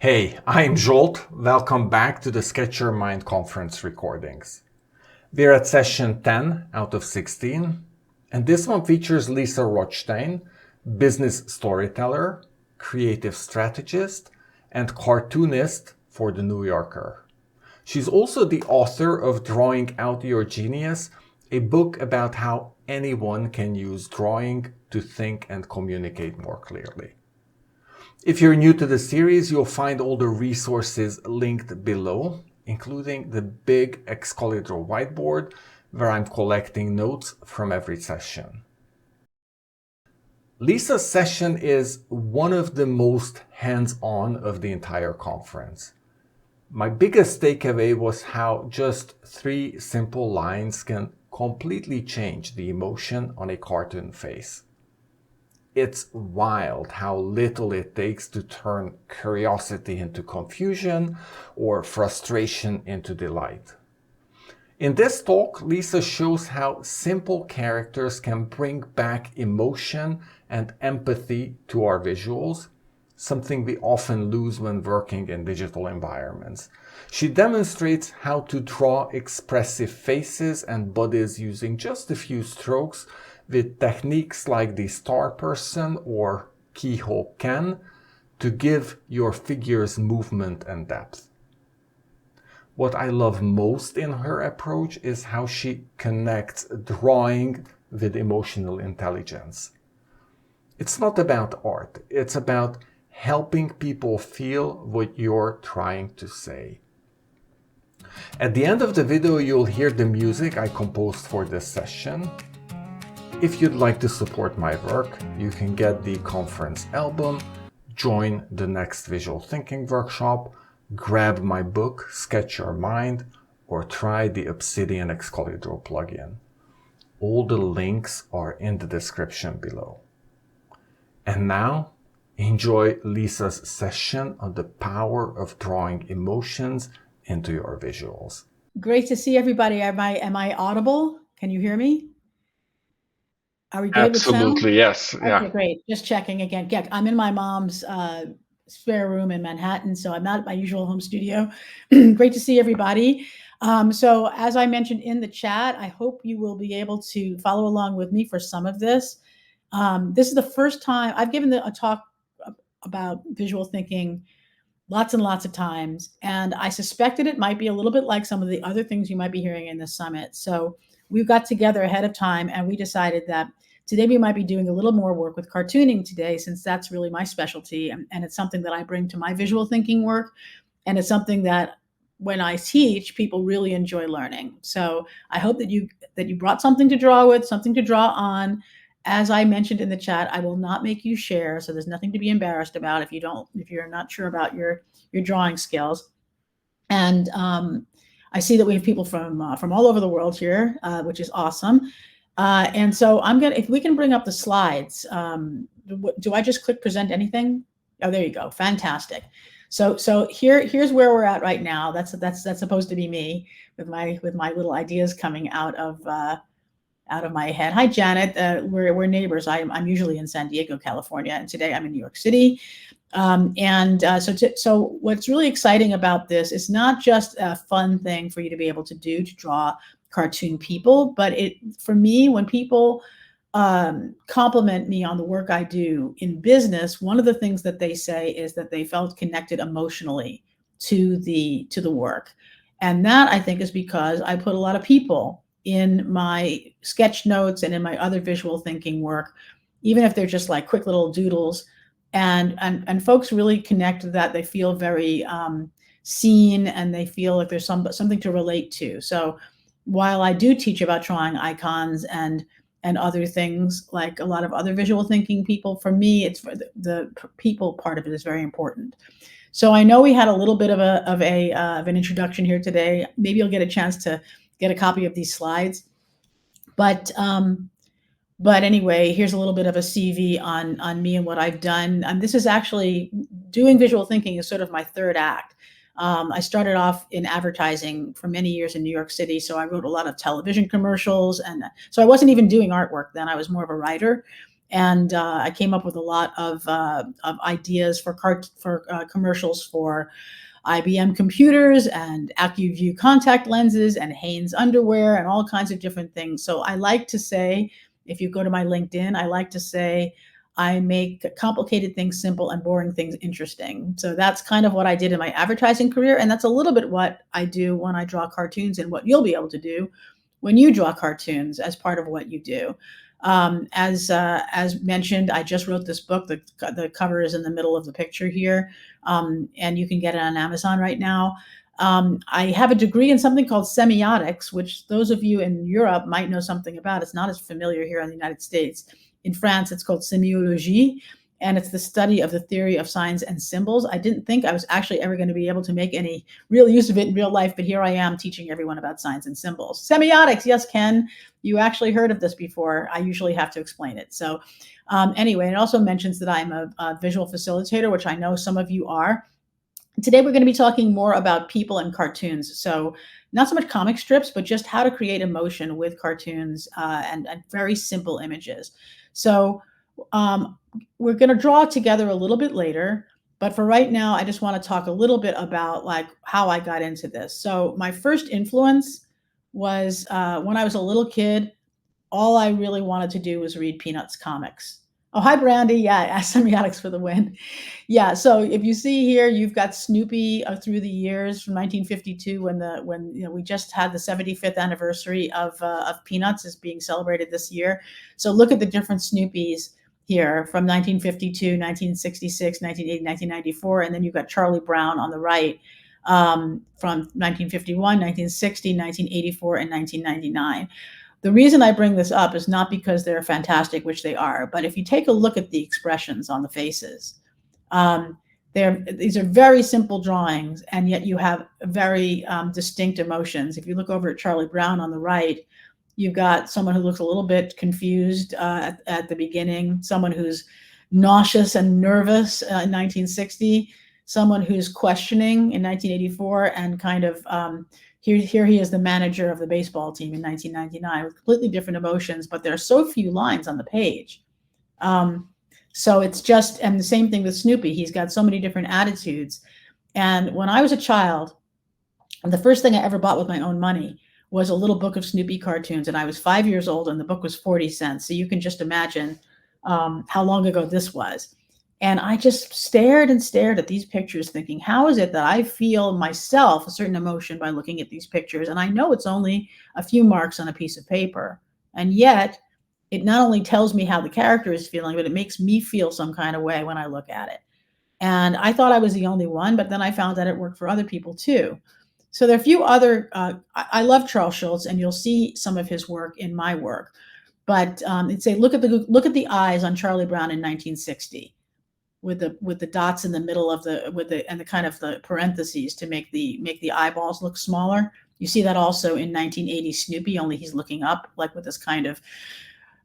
Hey, I'm Jolt. Welcome back to the Sketch Your Mind conference recordings. We're at session 10 out of 16, and this one features Lisa Rothstein, business storyteller, creative strategist, and cartoonist for The New Yorker. She's also the author of Drawing Out Your Genius, a book about how anyone can use drawing to think and communicate more clearly. If you're new to the series, you'll find all the resources linked below, including the big Excalibur whiteboard where I'm collecting notes from every session. Lisa's session is one of the most hands-on of the entire conference. My biggest takeaway was how just 3 simple lines can completely change the emotion on a cartoon face. It's wild how little it takes to turn curiosity into confusion or frustration into delight. In this talk, Lisa shows how simple characters can bring back emotion and empathy to our visuals, something we often lose when working in digital environments. She demonstrates how to draw expressive faces and bodies using just a few strokes with techniques like the star person or keyhole can to give your figures movement and depth. What I love most in her approach is how she connects drawing with emotional intelligence. It's not about art, it's about helping people feel what you're trying to say. At the end of the video, you'll hear the music I composed for this session. If you'd like to support my work, you can get the conference album, join the next visual thinking workshop, grab my book, Sketch Your Mind, or try the Obsidian Excalibur plugin. All the links are in the description below. And now, enjoy Lisa's session on the power of drawing emotions into your visuals. Great to see everybody. Am I audible? Can you hear me? Are we good with sound? Absolutely, yes. Yeah. Okay, great. Just checking again. Yeah, I'm in my mom's spare room in Manhattan, so I'm not at my usual home studio. Great to see everybody. So as I mentioned in the chat, I hope you will be able to follow along with me for some of this. This is the first time I've given a talk about visual thinking lots and lots of times, and I suspected it might be a little bit like some of the other things you might be hearing in the summit. So we got together ahead of time and we decided that today we might be doing a little more work with cartooning today, since that's really my specialty, and it's something that I bring to my visual thinking work, and it's something that when I teach, people really enjoy learning. So I hope that you brought something to draw with, something to draw on. As I mentioned in the chat, I will not make you share, so there's nothing to be embarrassed about if you're not sure about your drawing skills. And I see that we have people from all over the world here, which is awesome. And so if we can bring up the slides, do I just click present anything? Oh, there you go. Fantastic. So here's where we're at right now. That's supposed to be me with my little ideas coming out of my head. Hi, Janet. We're neighbors. I'm usually in San Diego, California, and today I'm in New York City. So what's really exciting about this is not just a fun thing for you to be able to do to draw cartoon people, but for me, when people compliment me on the work I do in business, one of the things that they say is that they felt connected emotionally to the work. And that, I think, is because I put a lot of people in my sketch notes and in my other visual thinking work, even if they're just like quick little doodles. And folks really connect to that. They feel very seen, and they feel like there's something to relate to. So while I do teach about drawing icons and other things like a lot of other visual thinking people, for me, it's the people part of it is very important. So I know we had a little bit of an introduction here today. Maybe you'll get a chance to get a copy of these slides. But anyway, here's a little bit of a CV on me and what I've done. This is actually doing visual thinking is sort of my third act. I started off in advertising for many years in New York City, so I wrote a lot of television commercials, and so I wasn't even doing artwork then. I was more of a writer. And I came up with a lot of ideas for commercials for IBM computers and AccuView contact lenses and Hanes underwear and all kinds of different things. So I like to say, if you go to my LinkedIn, I like to say I make complicated things simple and boring things interesting. So that's kind of what I did in my advertising career. And that's a little bit what I do when I draw cartoons and what you'll be able to do when you draw cartoons as part of what you do. As mentioned, I just wrote this book. The cover is in the middle of the picture here, and you can get it on Amazon right now. I have a degree in something called semiotics, which those of you in Europe might know something about. It's not as familiar here in the United States. In France, it's called semiologie, and it's the study of the theory of signs and symbols. I didn't think I was actually ever going to be able to make any real use of it in real life, but here I am teaching everyone about signs and symbols. Semiotics, yes, Ken, you actually heard of this before. I usually have to explain it. So anyway, it also mentions that I'm a visual facilitator, which I know some of you are. Today, we're going to be talking more about people and cartoons. So not so much comic strips, but just how to create emotion with cartoons and very simple images. So we're going to draw together a little bit later, but for right now, I just want to talk a little bit about like how I got into this. So my first influence was when I was a little kid, all I really wanted to do was read Peanuts comics. Oh, hi, Brandy. Yeah, semiotics for the win. Yeah, so if you see here, you've got Snoopy through the years from 1952 when we just had the 75th anniversary of Peanuts is being celebrated this year. So look at the different Snoopies here from 1952, 1966, 1980, 1994, and then you've got Charlie Brown on the right from 1951, 1960, 1984, and 1999. The reason I bring this up is not because they're fantastic, which they are, but if you take a look at the expressions on the faces, these are very simple drawings, and yet you have very distinct emotions. If you look over at Charlie Brown on the right, you've got someone who looks a little bit confused at the beginning, someone who's nauseous and nervous in 1960, someone who's questioning in 1984, and kind of here he is the manager of the baseball team in 1999 with completely different emotions, but there are so few lines on the page. So it's just, and the same thing with Snoopy. He's got so many different attitudes. And when I was a child, the first thing I ever bought with my own money was a little book of Snoopy cartoons. And I was 5 years old and the book was 40 cents. So you can just imagine how long ago this was. And I just stared and stared at these pictures thinking, how is it that I feel myself a certain emotion by looking at these pictures? And I know it's only a few marks on a piece of paper. And yet it not only tells me how the character is feeling, but it makes me feel some kind of way when I look at it. And I thought I was the only one, but then I found that it worked for other people too. So there are a few other, I love Charles Schulz, and you'll see some of his work in my work. But it's a look at the eyes on Charlie Brown in 1960. With the dots in the middle of and the kind of the parentheses to make the eyeballs look smaller. You see that also in 1980 Snoopy, only he's looking up like with this kind of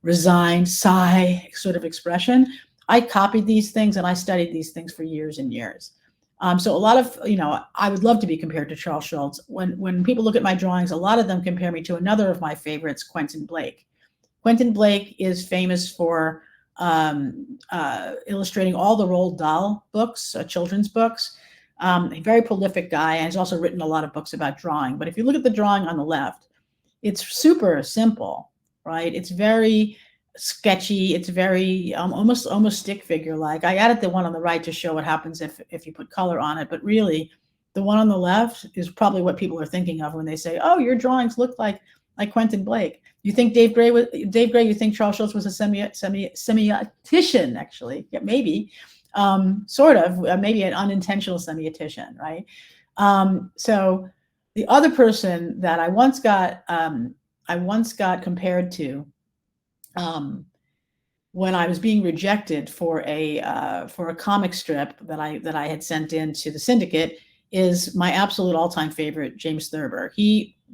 resigned sigh sort of expression. I copied these things and I studied these things for years and years. So a lot of, I would love to be compared to Charles Schulz. When people look at my drawings, a lot of them compare me to another of my favorites, Quentin Blake. Quentin Blake is famous for illustrating all the Roald Dahl books, children's books. A very prolific guy, and he's also written a lot of books about drawing. But if you look at the drawing on the left, it's super simple, right? It's very sketchy. It's very almost stick figure like. I added the one on the right to show what happens if you put color on it. But really, the one on the left is probably what people are thinking of when they say, "Oh, your drawings look like Quentin Blake." You think Dave Gray? You think Charles Schulz was a semiotician? Actually, yeah, maybe, sort of, maybe an unintentional semiotician, right? So the other person that I once got compared to when I was being rejected for a comic strip that I had sent in to the syndicate is my absolute all-time favorite, James Thurber.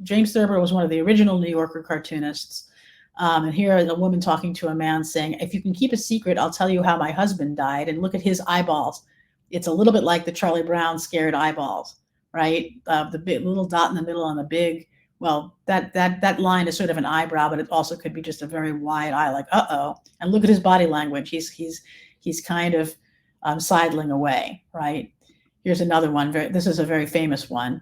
James Thurber was one of the original New Yorker cartoonists. And here is a woman talking to a man saying, "If you can keep a secret, I'll tell you how my husband died." And look at his eyeballs. It's a little bit like the Charlie Brown scared eyeballs, right? The big little dot in the middle on the big well, that line is sort of an eyebrow, but it also could be just a very wide eye, like uh-oh. And look at his body language. He's kind of sidling away, right? Here's another one. This is a very famous one.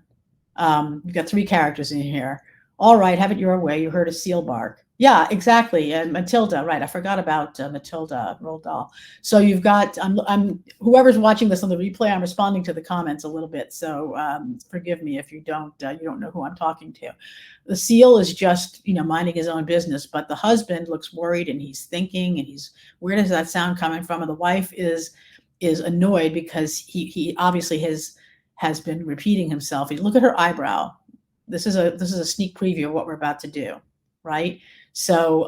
You've got three characters in here. All right, have it your way. You heard a seal bark. Yeah, exactly. And Matilda, right? I forgot about Matilda, Roald Dahl. So you've got whoever's watching this on the replay. I'm responding to the comments a little bit, so forgive me if you don't know who I'm talking to. The seal is just minding his own business, but the husband looks worried and he's thinking and where does that sound coming from? And the wife is annoyed because he obviously has been repeating himself. Look at her eyebrow. This is a sneak preview of what we're about to do, right? So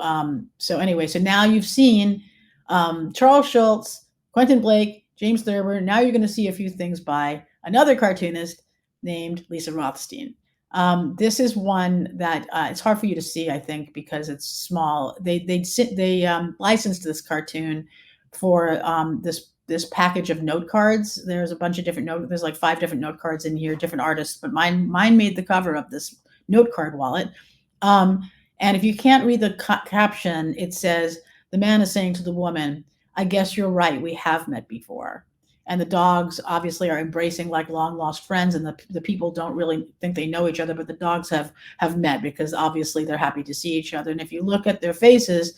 anyway, so now you've seen Charles Schulz, Quentin Blake, James Thurber. Now you're going to see a few things by another cartoonist named Lisa Rothstein. This is one that it's hard for you to see, I think, because it's small. They licensed this cartoon for this package of note cards. There's a bunch of different there's like 5 different note cards in here, different artists, but mine made the cover of this note card wallet. And if you can't read the caption, it says, the man is saying to the woman, I guess you're right, we have met before. And the dogs obviously are embracing like long lost friends, and the people don't really think they know each other, but the dogs have met because obviously they're happy to see each other. And if you look at their faces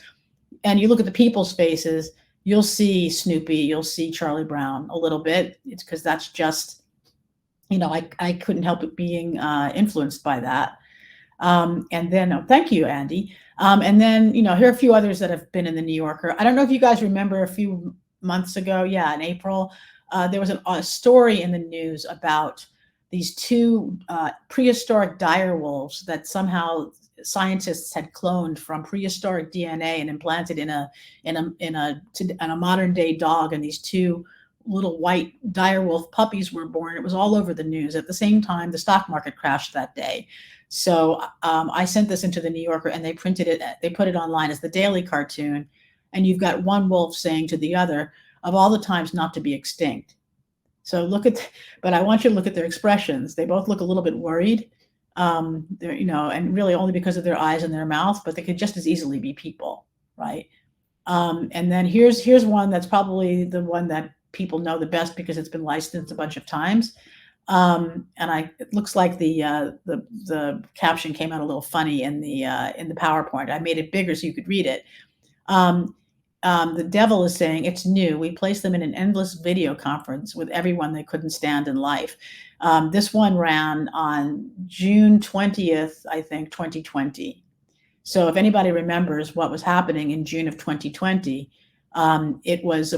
and you look at the people's faces, you'll see Snoopy, you'll see Charlie Brown a little bit. It's because that's just, I couldn't help it being influenced by that. And then, thank you, Andy. And then, here are a few others that have been in the New Yorker. I don't know if you guys remember a few months ago, in April, there was a story in the news about these 2 prehistoric dire wolves that somehow scientists had cloned from prehistoric DNA and implanted in a modern day dog. And these 2 little white dire wolf puppies were born. It was all over the news. At the same time, the stock market crashed that day. So I sent this into the New Yorker, and they printed it. They put it online as the daily cartoon. And you've got one wolf saying to the other, of all the times not to be extinct. So but I want you to look at their expressions. They both look a little bit worried, they're, and really only because of their eyes and their mouth, but they could just as easily be people, right? And then here's one that's probably the one that people know the best because it's been licensed a bunch of times. And it looks like the caption came out a little funny in the PowerPoint. I made it bigger so you could read it. The devil is saying, it's new. We placed them in an endless video conference with everyone they couldn't stand in life. This one ran on June 20th, I think, 2020. So if anybody remembers what was happening in June of 2020, it was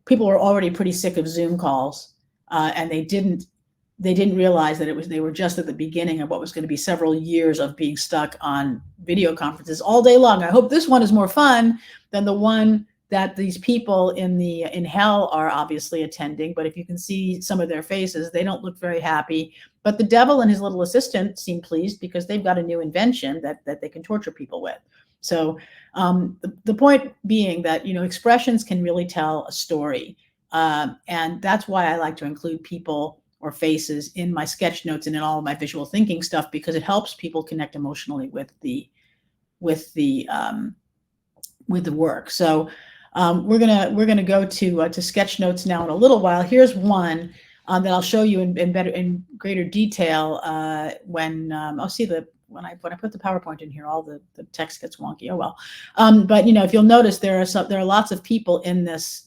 people were already pretty sick of Zoom calls, and they didn't realize that they were just at the beginning of what was going to be several years of being stuck on video conferences all day long. I hope this one is more fun than the one that these people in hell are obviously attending. But if you can see some of their faces, they don't look very happy. But the devil and his little assistant seem pleased because they've got a new invention that they can torture people with. So the point being that, expressions can really tell a story. And that's why I like to include people or faces in my sketch notes and in all of my visual thinking stuff, because it helps people connect emotionally with the work. So we're gonna go to sketch notes now in a little while. Here's one that I'll show you in greater detail when I put the PowerPoint in here, all the text gets wonky. Oh well. But if you'll notice, there are lots of people in this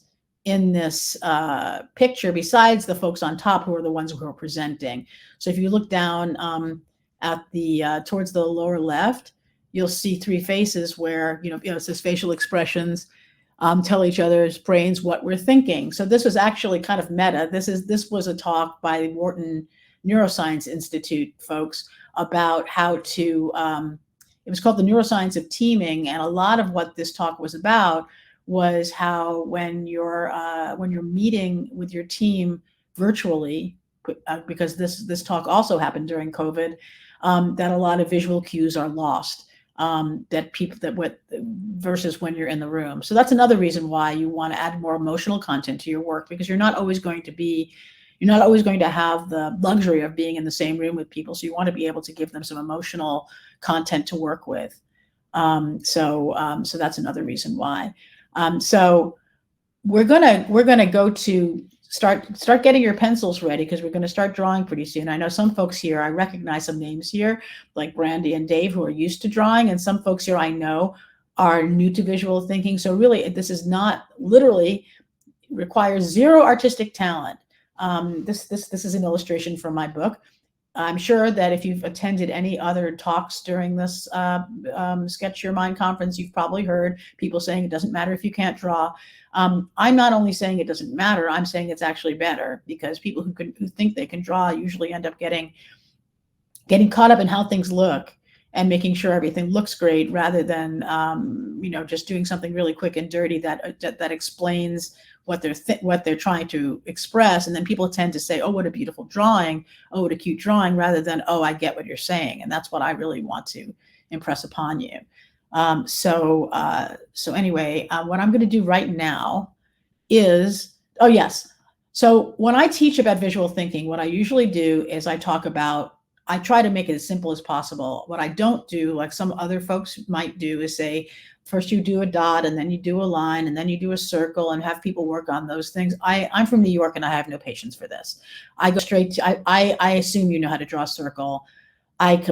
picture besides the folks on top who are the ones who are presenting. So if you look down at the towards the lower left, you'll see 3 faces where it says facial expressions tell each other's brains what we're thinking. So this was actually kind of meta. This was a talk by the Wharton Neuroscience Institute folks about how to. It was called the Neuroscience of Teaming, and a lot of what this talk was about was how when you're meeting with your team virtually, because this talk also happened during COVID, that a lot of visual cues are lost. Versus when you're in the room. So that's another reason why you want to add more emotional content to your work, because you're not always going to be, You're not always going to have the luxury of being in the same room with people. So you want to be able to give them some emotional content to work with. So that's another reason why. So we're gonna go to start getting your pencils ready, because we're going to start drawing pretty soon. I know some folks here, I recognize some names here, like Brandy and Dave, who are used to drawing, and some folks here I know are new to visual thinking. So really, this is not literally requires zero artistic talent. This is an illustration from my book. I'm sure that if you've attended any other talks during this Sketch Your Mind conference, you've probably heard people saying it doesn't matter if you can't draw. I'm not only saying it doesn't matter, I'm saying it's actually better, because people who think they can draw usually end up getting caught up in how things look and making sure everything looks great, rather than just doing something really quick and dirty that explains what they're trying to express. And then people tend to say, oh, what a beautiful drawing, oh, what a cute drawing, rather than, oh, I get what you're saying. And that's what I really want to impress upon you. So anyway, what I'm going to do right now is, oh yes. So when I teach about visual thinking, what I usually do is I try to make it as simple as possible. What I don't do, like some other folks might do, is say, first you do a dot, and then you do a line, and then you do a circle, and have people work on those things. I'm from New York, and I have no patience for this. I go straight to, I assume you know how to draw a circle. I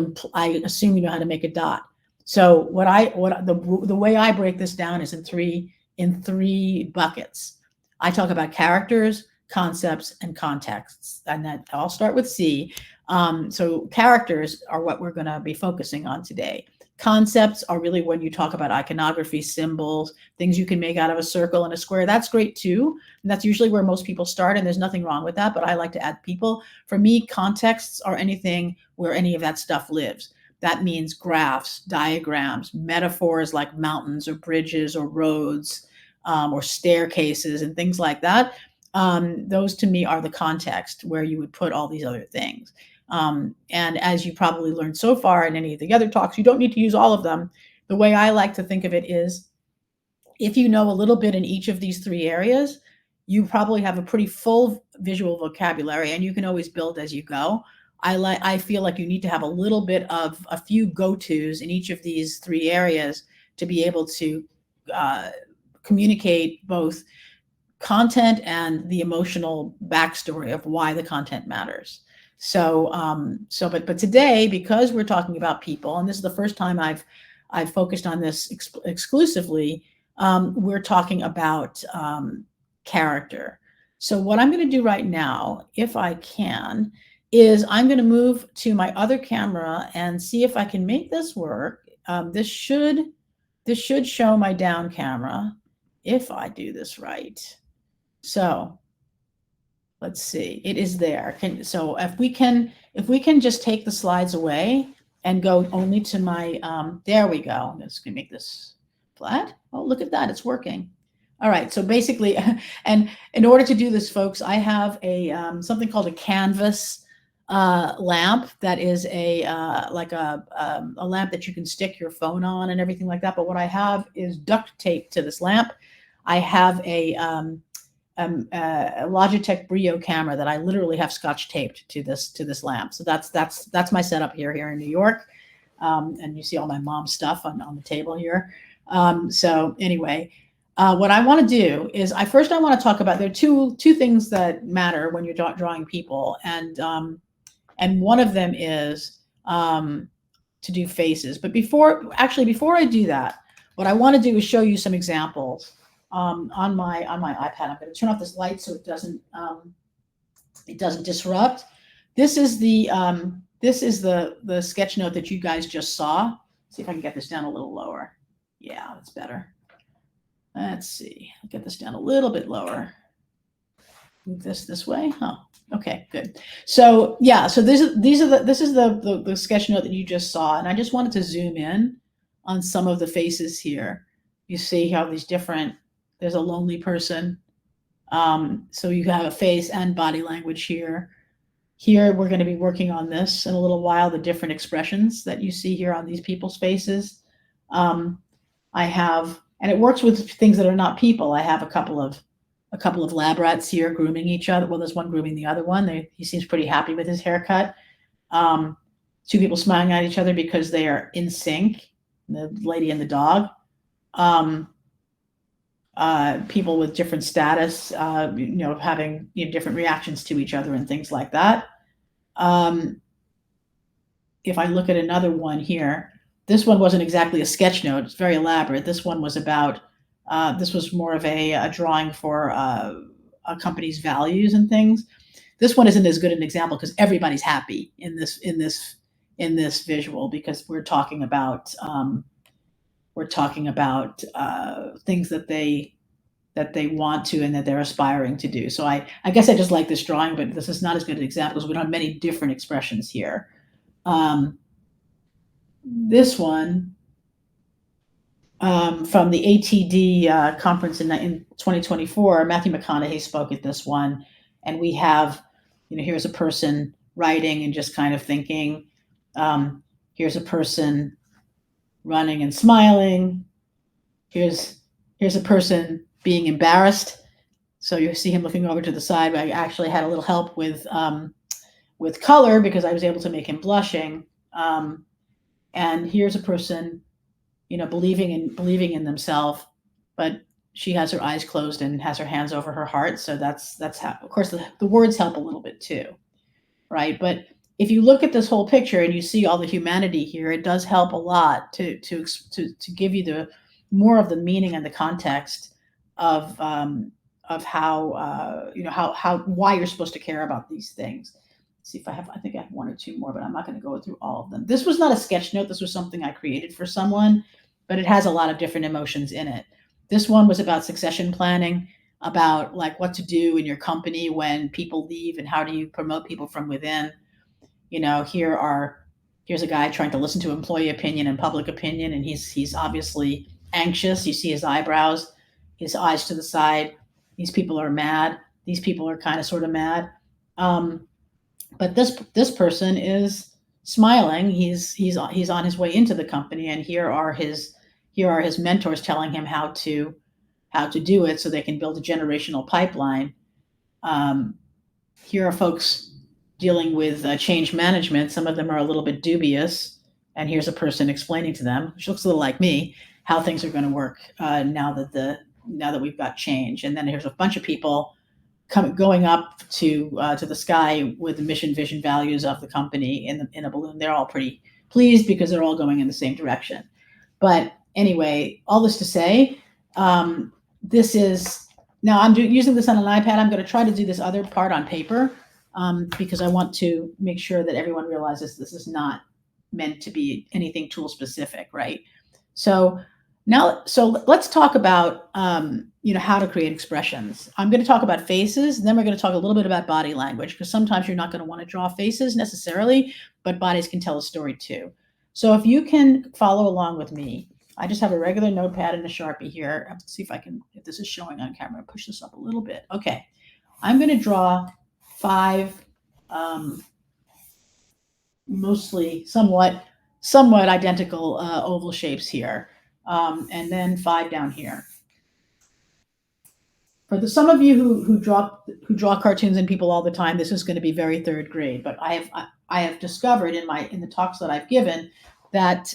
assume you know how to make a dot. So the way I break this down is in three buckets. I talk about characters, concepts, and contexts, and that I'll start with C. So characters are what we're going to be focusing on today. Concepts are really when you talk about iconography, symbols, things you can make out of a circle and a square. That's great too. And that's usually where most people start, and there's nothing wrong with that, but I like to add people. For me, contexts are anything where any of that stuff lives. That means graphs, diagrams, metaphors like mountains or bridges or roads, or staircases and things like that. Those to me are the context where you would put all these other things. And as you probably learned so far in any of the other talks, you don't need to use all of them. The way I like to think of it is, if you know a little bit in each of these three areas, you probably have a pretty full visual vocabulary, and you can always build as you go. I feel like you need to have a little bit of a few go-tos in each of these three areas to be able to communicate both content and the emotional backstory of why the content matters. But today, because we're talking about people, and this is the first time I've focused on this exclusively, we're talking about character. So what I'm going to do right now, if I can, is I'm going to move to my other camera and see if I can make this work. This should show my down camera if I do this right. So let's see, it is there. So if we can just take the slides away and go only to my, there we go. I'm just gonna make this flat. Oh, look at that, it's working. All right, so basically, and in order to do this, folks, I have a something called a canvas lamp that is like a lamp that you can stick your phone on and everything like that. But what I have is duct tape to this lamp. I have a Logitech Brio camera that I literally have scotch taped to this lamp. So that's my setup here in New York. And you see all my mom's stuff on the table here. So anyway, what I want to do is I want to talk about, there are two things that matter when you're drawing people, and one of them is to do faces. But before I do that, what I want to do is show you some examples on my iPad. I'm going to turn off this light so it doesn't disrupt. This is the sketch note that you guys just saw. Let's see if I can get this down a little lower. Yeah, that's better. Let's see. I'll get this down a little bit lower. Move this way. Oh, okay, good. So yeah, so this is the sketch note that you just saw, and I just wanted to zoom in on some of the faces here. You see how these different. There's a lonely person. So you have a face and body language here. Here we're going to be working on this in a little while, the different expressions that you see here on these people's faces. I have, and it works with things that are not people. I have a couple of a couple of lab rats here grooming each other. Well, there's one grooming the other one. He seems pretty happy with his haircut. Two people smiling at each other because they are in sync, the lady and the dog. People with different status, having different reactions to each other and things like that. If I look at another one here, this one wasn't exactly a sketch note. It's very elaborate. This one was about, this was more of a drawing for a company's values and things. This one isn't as good an example because everybody's happy in this visual, because we're talking about things that they want to and that they're aspiring to do. So I guess I just like this drawing, but this is not as good an example because we don't have many different expressions here. This one from the ATD conference in 2024, Matthew McConaughey spoke at this one, and we have, here's a person writing and just kind of thinking. Here's a person running and smiling. Here's a person being embarrassed. So you see him looking over to the side. I actually had a little help with color because I was able to make him blushing. And here's a person, believing in themselves, but she has her eyes closed and has her hands over her heart. So that's how, of course, the words help a little bit too, right? But if you look at this whole picture and you see all the humanity here, it does help a lot to give you the more of the meaning and the context of how why you're supposed to care about these things. Let's see if I think I have one or two more, but I'm not going to go through all of them. This was not a sketch note. This was something I created for someone, but it has a lot of different emotions in it. This one was about succession planning, about like what to do in your company when people leave and how do you promote people from within. Here's a guy trying to listen to employee opinion and public opinion, and he's obviously anxious. You see his eyebrows, his eyes to the side. These people are mad. These people are kind of sort of mad. But this person is smiling. He's on his way into the company, and here are his mentors telling him how to do it so they can build a generational pipeline. Here are folks dealing with change management. Some of them are a little bit dubious, and here's a person explaining to them, which looks a little like me, how things are going to work now that we've got change. And then here's a bunch of people going up to the sky with the mission, vision, values of the company in a balloon. They're all pretty pleased because they're all going in the same direction. But anyway, all this to say, this is now I'm using this on an iPad. I'm going to try to do this other part on paper. Because I want to make sure that everyone realizes this is not meant to be anything tool specific, right? So let's talk about how to create expressions. I'm going to talk about faces, and then we're going to talk a little bit about body language, because sometimes you're not going to want to draw faces necessarily, but bodies can tell a story too. So if you can follow along with me, I just have a regular notepad and a Sharpie here. I have to see if this is showing on camera. Push this up a little bit. Okay, I'm going to draw 5 mostly somewhat identical oval shapes here, and then 5 down here. For some of you who draw cartoons and people all the time, this is going to be very third grade. But I have discovered in the talks that I've given that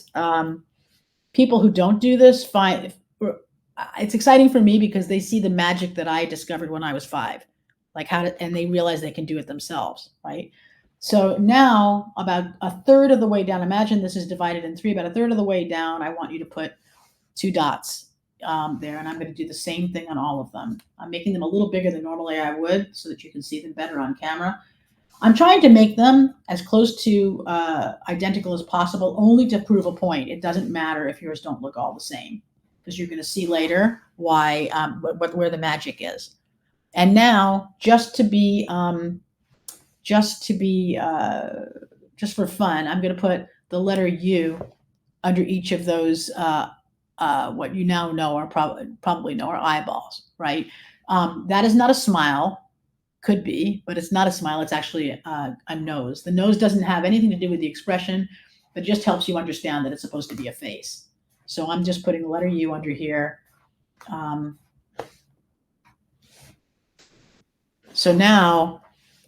people who don't do this find it's exciting for me because they see the magic that I discovered when I was 5. And they realize they can do it themselves, right? So now about a third of the way down, imagine this is divided in 3, about a third of the way down, I want you to put 2 dots there, and I'm going to do the same thing on all of them. I'm making them a little bigger than normally I would so that you can see them better on camera. I'm trying to make them as close to identical as possible, only to prove a point. It doesn't matter if yours don't look all the same, because you're going to see later why where the magic is. And now, just for fun, I'm going to put the letter U under each of those. What you now know are probably know are eyeballs, right? That is not a smile. Could be, but it's not a smile. It's actually a nose. The nose doesn't have anything to do with the expression, but just helps you understand that it's supposed to be a face. So I'm just putting the letter U under here. So now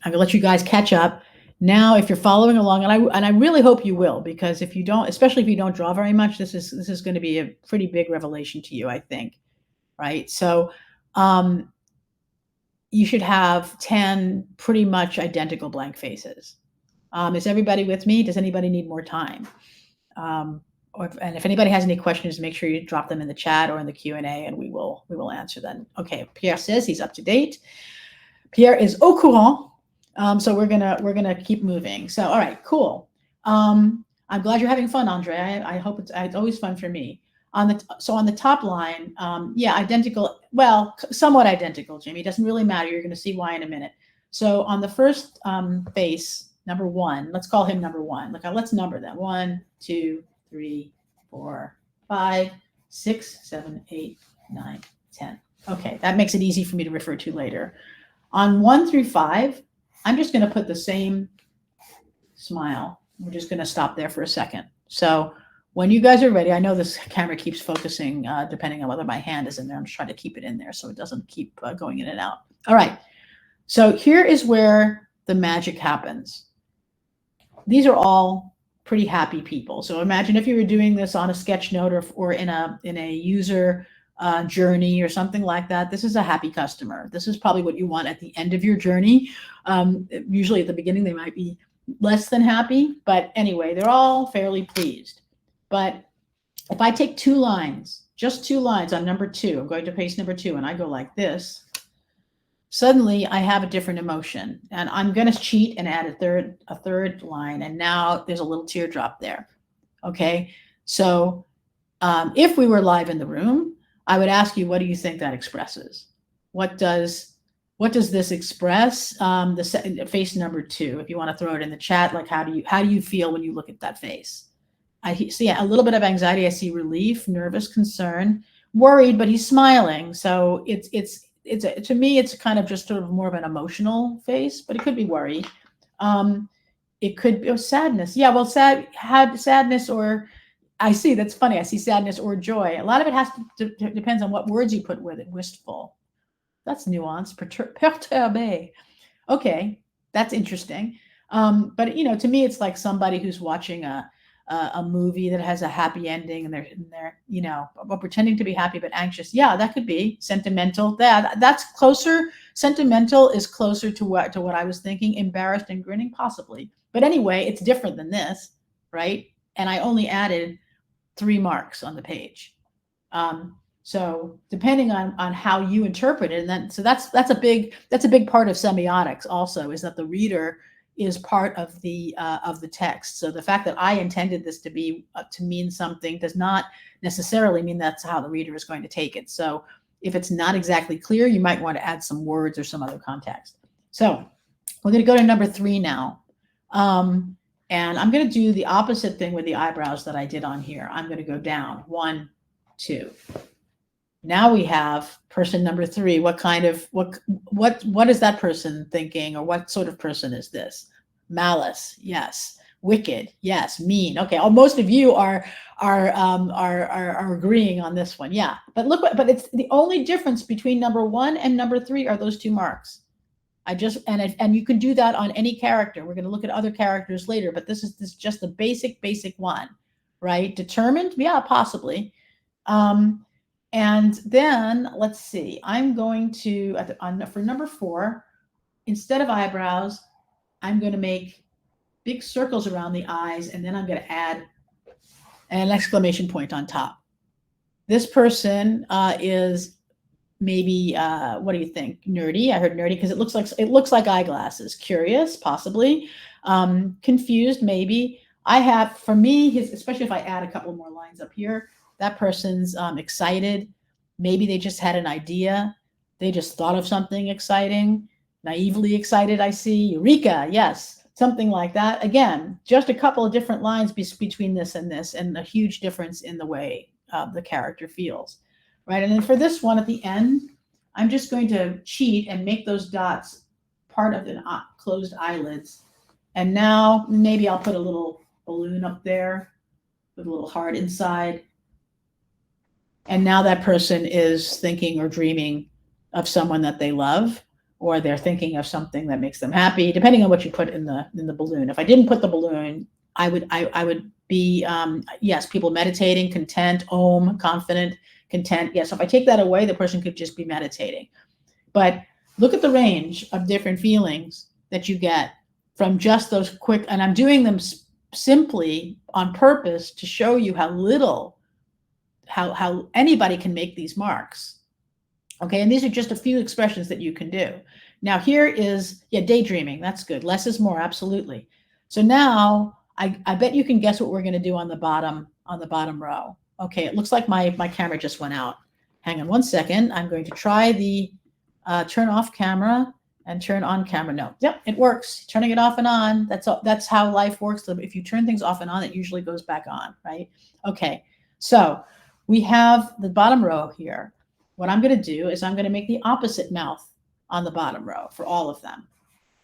I'm gonna let you guys catch up. Now, if you're following along, and I really hope you will, because if you don't, especially if you don't draw very much, this is going to be a pretty big revelation to you, I think. Right? So, you should have 10 pretty much identical blank faces. Is everybody with me? Does anybody need more time? And if anybody has any questions, make sure you drop them in the chat or in the Q&A, and we will answer them. Okay, Pierre says he's up to date. Pierre is au courant. So we're gonna keep moving. So all right, cool. I'm glad you're having fun, Andre. I hope it's always fun for me. On the top line, yeah, identical. Well, somewhat identical, Jimmy. Doesn't really matter. You're going to see why in a minute. So on the first face, number 1, let's call him number 1. Look, let's number them. 1, 2, 3, 4, 5, 6, 7, 8, 9, 10. Okay, that makes it easy for me to refer to later. On 1 through 5, I'm just going to put the same smile. We're just going to stop there for a second. So when you guys are ready, I know this camera keeps focusing depending on whether my hand is in there. I'm just trying to keep it in there so it doesn't keep going in and out. All right. So here is where the magic happens. These are all pretty happy people. So imagine if you were doing this on a sketch note or in a user journey or something like that. This is a happy customer. This is probably what you want at the end of your journey. Usually at the beginning, they might be less than happy, but anyway, they're all fairly pleased. But if I take 2 lines, just 2 lines on number 2, I'm going to paste number 2, and I go like this, suddenly I have a different emotion, and I'm going to cheat and add a third line, and now there's a little teardrop there. Okay, so if we were live in the room, I would ask you, what do you think that expresses? What does this express? The face number 2, if you want to throw it in the chat, like how do you feel when you look at that face? I see a little bit of anxiety. I see relief, nervous, concern, worried, but he's smiling. So it's to me, it's kind of just sort of more of an emotional face, but it could be worry. It could be sadness. Yeah, well, sadness, or I see, that's funny. I see sadness or joy. A lot of it has to depends on what words you put with it. Wistful. That's nuanced. Perturbé. Okay, that's interesting. But to me, it's like somebody who's watching a movie that has a happy ending, and they're pretending to be happy but anxious. Yeah, that could be sentimental. That's closer. Sentimental is closer to what I was thinking. Embarrassed and grinning, possibly. But anyway, it's different than this, right? And I only added 3 marks on the page. So depending on how you interpret it, and then that's a big part of semiotics also, is that the reader is part of the text. So the fact that I intended this to mean something does not necessarily mean that's how the reader is going to take it. So if it's not exactly clear, you might want to add some words or some other context. So we're going to go to number 3 now. And I'm going to do the opposite thing with the eyebrows that I did on here. I'm going to go down 1, 2. Now we have person number 3. What is that person thinking, or what sort of person is this? Malice, yes. Wicked, yes. Mean, okay. Oh, most of you are agreeing on this one, yeah. But but it's the only difference between number 1 and number 3 are those 2 marks. And you can do that on any character. We're going to look at other characters later, but this is just the basic one, right? Determined, yeah, possibly. And then let's see, I'm going to, for number 4, instead of eyebrows, I'm going to make big circles around the eyes, and then I'm going to add an exclamation point on top. This person is maybe, what do you think? Nerdy. I heard nerdy because it looks like eyeglasses. Curious, possibly. Confused, maybe. For me, especially if I add a couple more lines up here, that person's excited. Maybe they just had an idea. They just thought of something exciting. Naively excited, I see. Eureka, yes, something like that. Again, just a couple of different lines between this, and a huge difference in the way the character feels. Right, and then for this one at the end, I'm just going to cheat and make those dots part of the closed eyelids. And now maybe I'll put a little balloon up there with a little heart inside. And now that person is thinking or dreaming of someone that they love. or they're thinking of something that makes them happy, depending on what you put in the balloon. If I didn't put the balloon, I would be, yes, people meditating, content, confident, content. Yes, if I take that away, the person could just be meditating. But look at the range of different feelings that you get from just those quick, and I'm doing them simply on purpose to show you how little, how anybody can make these marks. Okay, and these are just a few expressions that you can do. Now here is, yeah, daydreaming. That's good. Less is more, absolutely. So now I bet you can guess what we're going to do on the bottom row. Okay, it looks like my camera just went out. Hang on one second. I'm going to try the turn off camera and turn on camera. No, yep, it works. Turning it off and on. That's how life works. If you turn things off and on, it usually goes back on, right? Okay, so we have the bottom row here. What I'm going to do is I'm going to make the opposite mouth on the bottom row for all of them.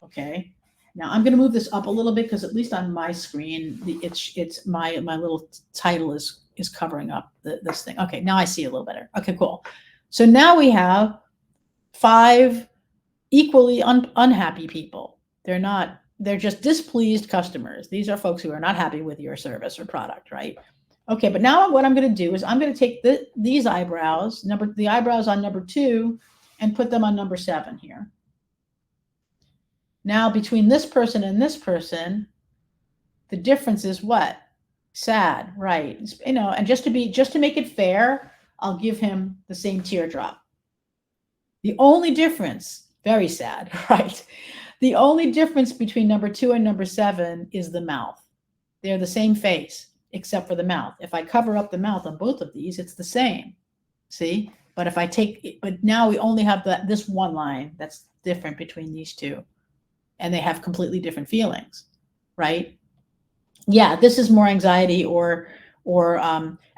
Okay. Now I'm going to move this up a little bit because at least on my screen, it's my little title is covering up this thing. Okay. Now I see a little better. Okay, cool. So now we have 5 equally unhappy people. They're just displeased customers. These are folks who are not happy with your service or product, right? Okay, but now what I'm going to do is I'm going to take these eyebrows, the eyebrows on number 2, and put them on number 7 here. Now between this person and this person, the difference is what? Sad, right? You know, and just to make it fair, I'll give him the same teardrop. The only difference, very sad, right? The only difference between number 2 and number 7 is the mouth. They're the same face, except for the mouth. If I cover up the mouth on both of these, it's the same. See? But if I but now we only have this one line that's different between these two, and they have completely different feelings, right? Yeah, this is more anxiety, or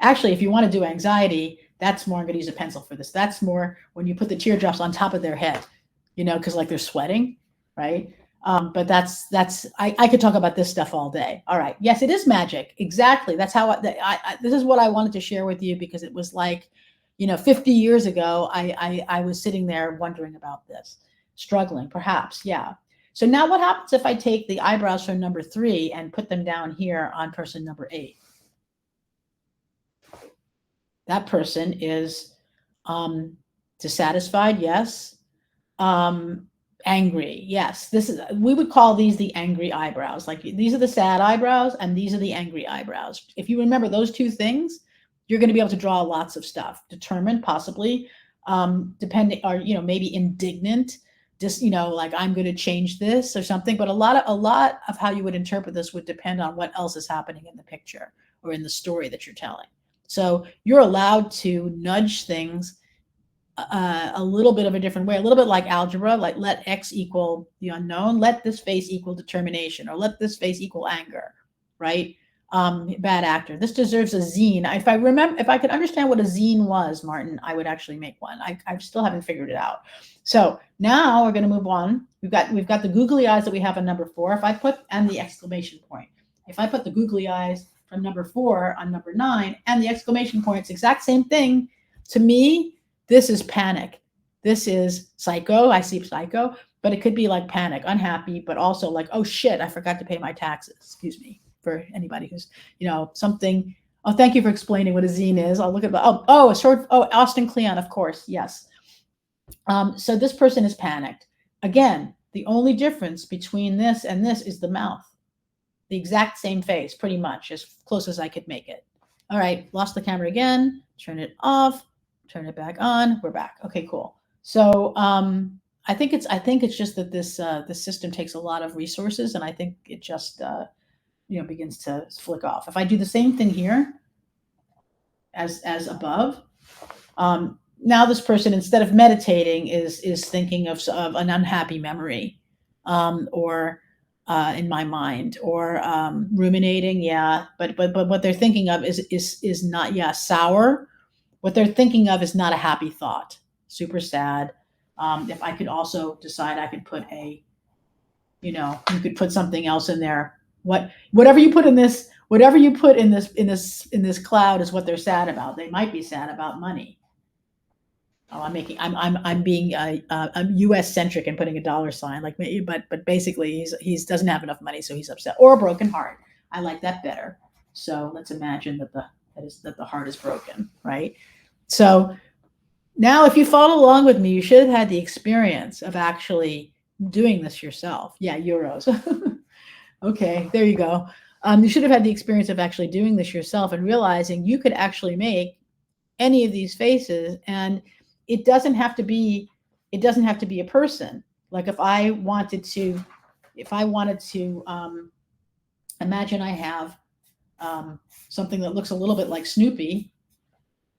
actually, if you want to do anxiety, that's more. I'm going to use a pencil for this. That's more when you put the teardrops on top of their head, you know, because like they're sweating, right? But I could talk about this stuff all day. All right. Yes, it is magic. Exactly. That's how this is what I wanted to share with you, because it was like, you know, 50 years ago, I was sitting there wondering about this, struggling, perhaps. Yeah. So now what happens if I take the eyebrows from number 3 and put them down here on person number 8? That person is dissatisfied. Yes. Angry. Yes. We would call these the angry eyebrows. Like these are the sad eyebrows and these are the angry eyebrows. If you remember those two things, you're going to be able to draw lots of stuff. Determined, possibly, depending, or, you know, maybe indignant, just, you know, like I'm going to change this or something. But a lot of how you would interpret this would depend on what else is happening in the picture or in the story that you're telling. So you're allowed to nudge things a little bit of a different way, a little bit like algebra, like let X equal the unknown, let this face equal determination, or let this face equal anger, right? Bad actor. This deserves a zine. If I could understand what a zine was, Martin, I would actually make one. I still haven't figured it out. So now we're going to move on. We've got the googly eyes that we have on number 4. And the exclamation point. If I put the googly eyes from number 4 on number 9 and the exclamation point, it's the exact same thing. To me, this is panic. This is psycho. I see psycho, but it could be like panic, unhappy, but also like, oh shit, I forgot to pay my taxes. Excuse me, for anybody who's, you know, something. Oh, thank you for explaining what a zine is. I'll look at, Austin Kleon, of course. Yes. So this person is panicked. Again, the only difference between this and this is the mouth. The exact same face, pretty much, as close as I could make it. All right, lost the camera again. Turn it off. Turn it back on. We're back. Okay, cool. So I think it's just that this system takes a lot of resources, and I think it just begins to flick off. If I do the same thing here as above, now this person, instead of meditating, is thinking of an unhappy memory, or in my mind, or ruminating. Yeah, but what they're thinking of is not sour. What they're thinking of is not a happy thought. Super sad. If I could also decide, I could put you could put something else in there. Whatever you put in this cloud is what they're sad about. They might be sad about money. I'm being I'm U.S. centric and putting a dollar sign like me, but basically he's doesn't have enough money, so he's upset, or a broken heart. I like that better. So let's imagine that the heart is broken, right? So now, if you followed along with me, you should have had the experience of actually doing this yourself. Yeah, euros. Okay, there you go. You should have had the experience of actually doing this yourself and realizing you could actually make any of these faces, and it doesn't have to be a person. Like if I wanted to imagine I have something that looks a little bit like Snoopy.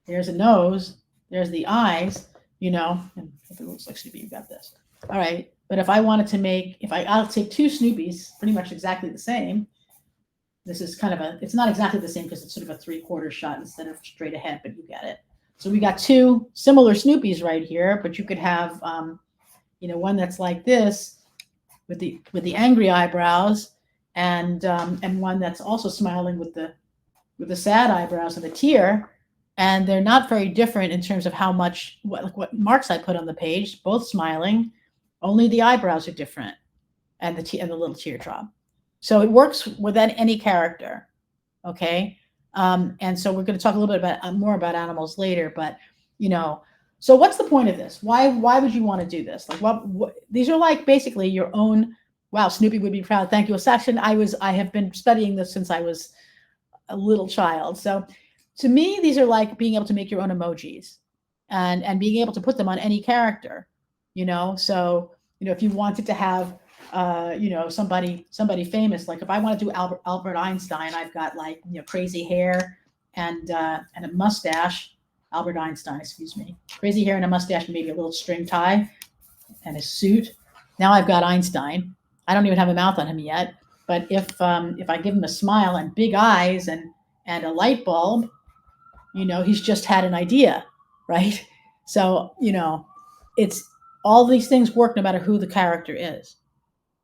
There's a nose, there's the eyes, and if it looks like Snoopy, you got this. All right. But if I wanted to make, I'll take two Snoopies, pretty much exactly the same. This is it's not exactly the same because it's sort of a 3/4 shot instead of straight ahead, but you get it. So we got two similar Snoopies right here, but you could have, one that's like this with the angry eyebrows, and one that's also smiling with the sad eyebrows and the tear, and they're not very different in terms of how much what marks I put on the page. Both smiling, only the eyebrows are different, and the little teardrop. So it works with any character, okay? And so we're going to talk a little bit more about animals later, but so what's the point of this? Why would you want to do this? Like what these are like basically your own. Wow, Snoopy would be proud. Thank you, Section. I have been studying this since I was a little child. So to me, these are like being able to make your own emojis and being able to put them on any character, So, if you wanted to have, somebody famous, like if I want to do Albert Einstein, I've got like, crazy hair and a mustache. Albert Einstein, excuse me, crazy hair and a mustache, and maybe a little string tie and a suit. Now I've got Einstein. I don't even have a mouth on him yet. But if I give him a smile and big eyes and a light bulb, he's just had an idea, right? So it's all these things work no matter who the character is,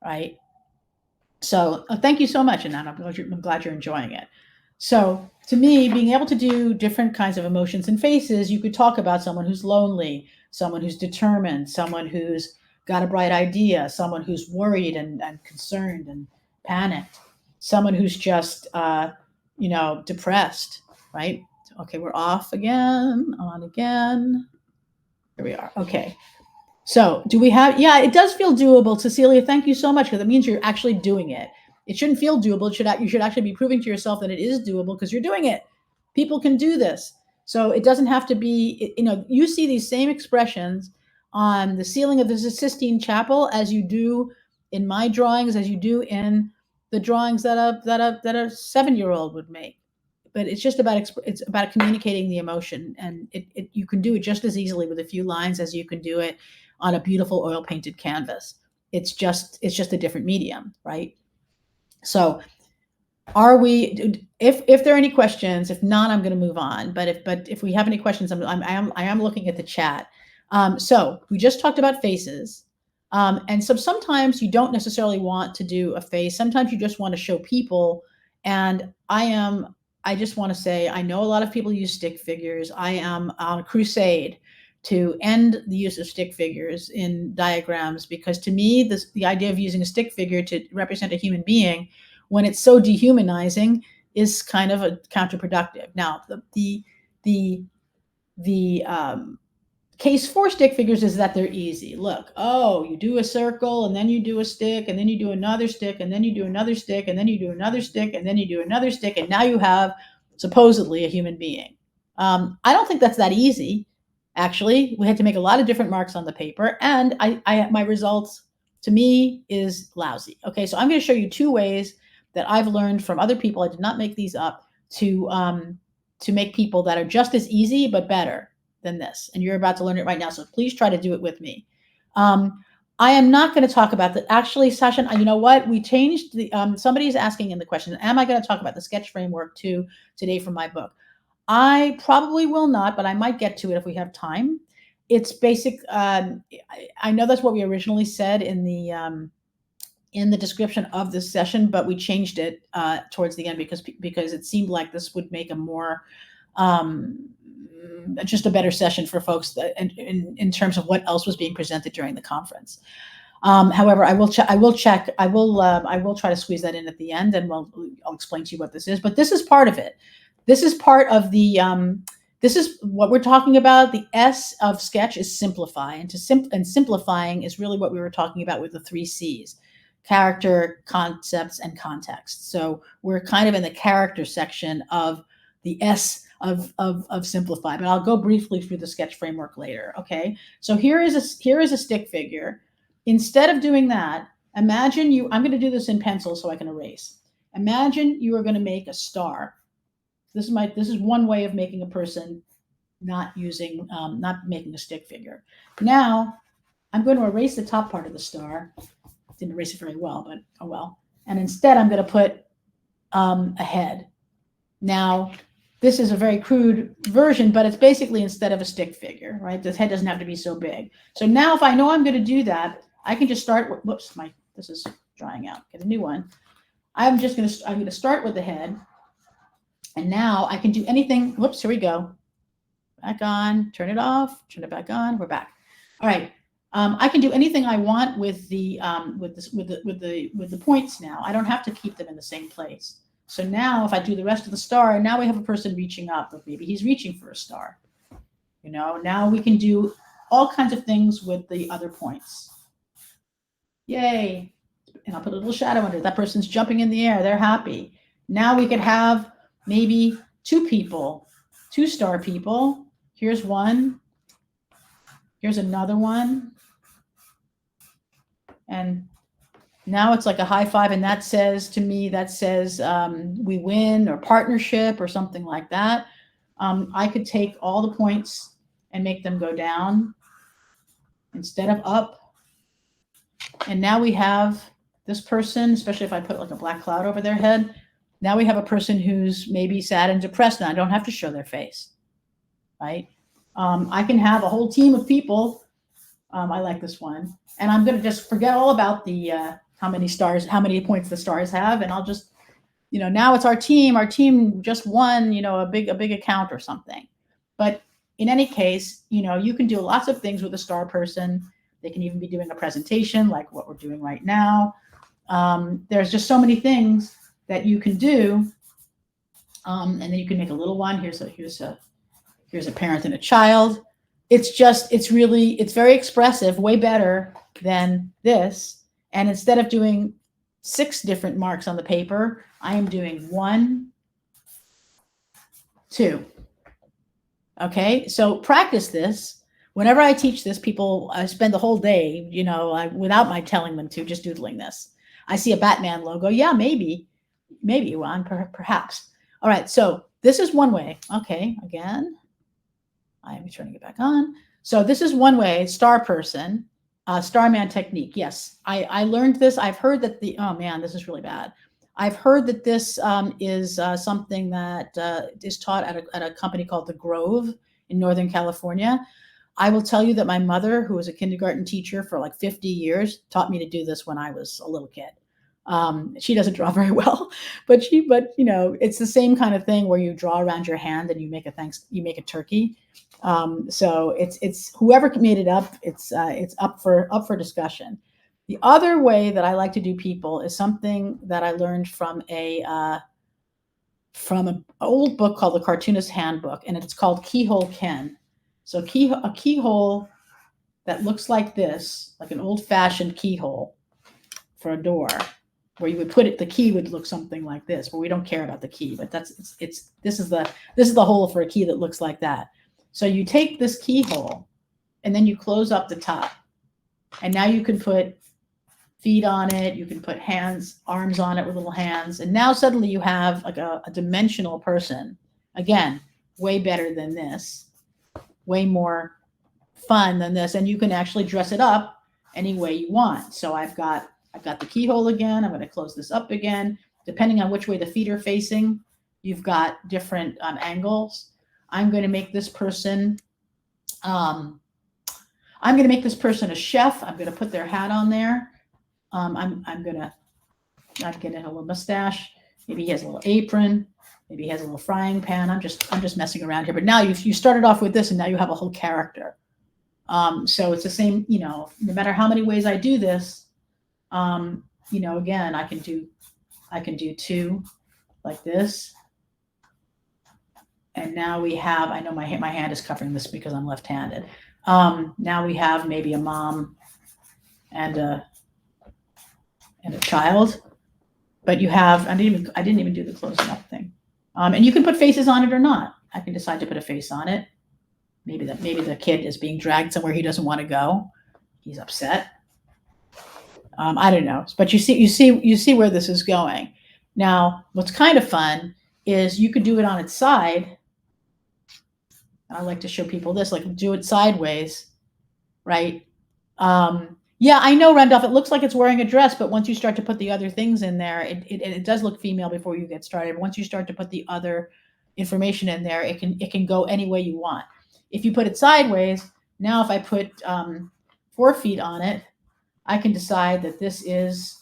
right? So thank you so much, Anand. I'm glad you're enjoying it. So to me, being able to do different kinds of emotions and faces, you could talk about someone who's lonely, someone who's determined, someone who's got a bright idea, someone who's worried and concerned and panicked, someone who's just, depressed, right? Okay, we're off again, on again. Here we are. Okay. So do we have, yeah, it does feel doable. Cecilia, thank you so much, because it means you're actually doing it. It shouldn't feel doable. You should actually be proving to yourself that it is doable because you're doing it. People can do this. So it doesn't have to be, you see these same expressions on the ceiling of the Sistine Chapel as you do in my drawings, as you do in the drawings that a 7-year-old would make. But it's just it's about communicating the emotion, and you can do it just as easily with a few lines as you can do it on a beautiful oil painted canvas. It's just a different medium, right? So are we, if there are any questions, if not, I'm going to move on. But if we have any questions, I am looking at the chat. So we just talked about faces. And so sometimes you don't necessarily want to do a face. Sometimes you just want to show people. And I just want to say, I know a lot of people use stick figures. I am on a crusade to end the use of stick figures in diagrams, because to me, the idea of using a stick figure to represent a human being, when it's so dehumanizing, is kind of counterproductive. Now, the case for stick figures is that they're easy. Look, you do a circle, and then you do a stick, and then you do another stick, and then you do another stick, and then you do another stick, and then you do another stick, and now you have supposedly a human being. I don't think that's that easy. Actually, we had to make a lot of different marks on the paper, and my results to me is lousy. Okay, so I'm going to show you 2 ways that I've learned from other people. I did not make these up, to make people that are just as easy but better than this. And you're about to learn it right now, so please try to do it with me. I am not going to talk about that. Actually, Sasha, you know what? We changed the, somebody's asking in the question, am I going to talk about the sketch framework too today from my book? I probably will not, but I might get to it if we have time. It's basic. I know that's what we originally said in the description of this session, but we changed it towards the end because it seemed like this would make a more just a better session for folks in terms of what else was being presented during the conference. However, I will try to squeeze that in at the end, and I'll explain to you what this is. But this is part of it. This is part of the. This is what we're talking about. The S of sketch is simplify, and simplifying is really what we were talking about with the 3 C's: character, concepts, and context. So we're kind of in the character section of the S of simplify. But I'll go briefly through the sketch framework later. Okay. So here is a stick figure. Instead of doing that, imagine I'm going to do this in pencil so I can erase. Imagine you are going to make a star. This is one way of making a person, not making a stick figure. Now I'm going to erase the top part of the star. Didn't erase it very well, but oh well. And instead I'm going to put a head. Now this is a very crude version, but it's basically instead of a stick figure, right? This head doesn't have to be so big. So now if I know I'm going to do that, I can just start with, whoops, this is drying out. Get a new one. I'm going to start with the head. And now I can do anything. Whoops, here we go. Back on, turn it off, turn it back on. We're back. All right. I can do anything I want with the points now. I don't have to keep them in the same place. So now if I do the rest of the star, now we have a person reaching up, or maybe he's reaching for a star. Now we can do all kinds of things with the other points. Yay. And I'll put a little shadow under it. That person's jumping in the air. They're happy. Now we could have maybe 2 people, 2 star people. Here's one. Here's another one. And now it's like a high five. And that says to me, we win, or partnership, or something like that. I could take all the points and make them go down instead of up. And now we have this person, especially if I put like a black cloud over their head. Now we have a person who's maybe sad and depressed. Now I don't have to show their face, right? I can have a whole team of people. I like this one. And I'm going to just forget all about the how many points the stars have. And I'll just, now it's our team. Our team just won, a big account or something. But in any case, you can do lots of things with a star person. They can even be doing a presentation like what we're doing right now. There's just so many things that you can do. And then you can make a little one. Here's a parent and a child. It's very expressive, way better than this. And instead of doing 6 different marks on the paper, I am doing 1, 2. Okay, so practice this. Whenever I teach this, I spend the whole day, without my telling them to, just doodling this. I see a Batman logo. Yeah, maybe, Juan, perhaps. All right, so this is one way. Okay, again, I am turning it back on. So this is one way, star person, Starman technique. Yes, I learned this. I've heard that oh man, this is really bad. I've heard that this is something that is taught at a company called The Grove in Northern California. I will tell you that my mother, who was a kindergarten teacher for like 50 years, taught me to do this when I was a little kid. She doesn't draw very well, but it's the same kind of thing where you draw around your hand and you make a turkey. So it's whoever made it up. It's up for discussion. The other way that I like to do people is something that I learned from an old book called The Cartoonist Handbook, and it's called Keyhole Ken. So a keyhole that looks like this, like an old-fashioned keyhole for a door, where you would put it, the key would look something like this, but we don't care about the key. But this is the hole for a key that looks like that. So you take this keyhole, and then you close up the top, and now you can put feet on it. You can put arms on it with little hands, and now suddenly you have like a dimensional person. Again, way better than this, way more fun than this, and you can actually dress it up any way you want. So I've got the keyhole again. I'm going to close this up again. Depending on which way the feet are facing, you've got different angles. I'm going to make this person. I'm going to make this person a chef. I'm going to put their hat on there. I'm going to have a little mustache, Maybe he has a little apron. Maybe he has a little frying pan. I'm just messing around here. But now you started off with this, and now you have a whole character. So it's the same, no matter how many ways I do this, again, I can do two like this. And now we have, I know my hand is covering this because I'm left-handed. Now we have maybe a mom and a child, but you have, I didn't even do the closing up thing. And you can put faces on it or not. I can decide to put a face on it. Maybe the kid is being dragged somewhere he doesn't want to go. He's upset. I don't know, but you see where this is going. Now, what's kind of fun is you could do it on its side. I like to show people this, like do it sideways, right? Yeah, I know, Randolph, it looks like it's wearing a dress, but once you start to put the other things in there, it does look female before you get started. Once you start to put the other information in there, it can go any way you want. If you put it sideways, now if I put 4 feet on it, I can decide that this is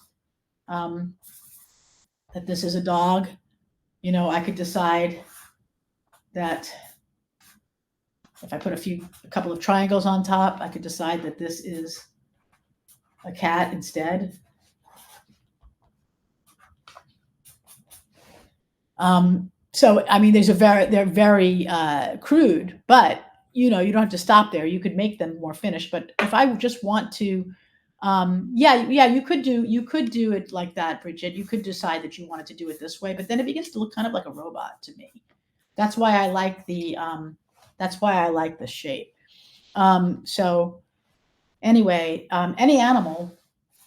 a dog. I could decide that if I put a couple of triangles on top, I could decide that this is a cat instead. So I mean, they're very crude, but you don't have to stop there. You could make them more finished. But if I just want to, you could do it like that, Bridget. You could decide that you wanted to do it this way, but then it begins to look kind of like a robot to me. That's why I like the shape. So anyway, any animal,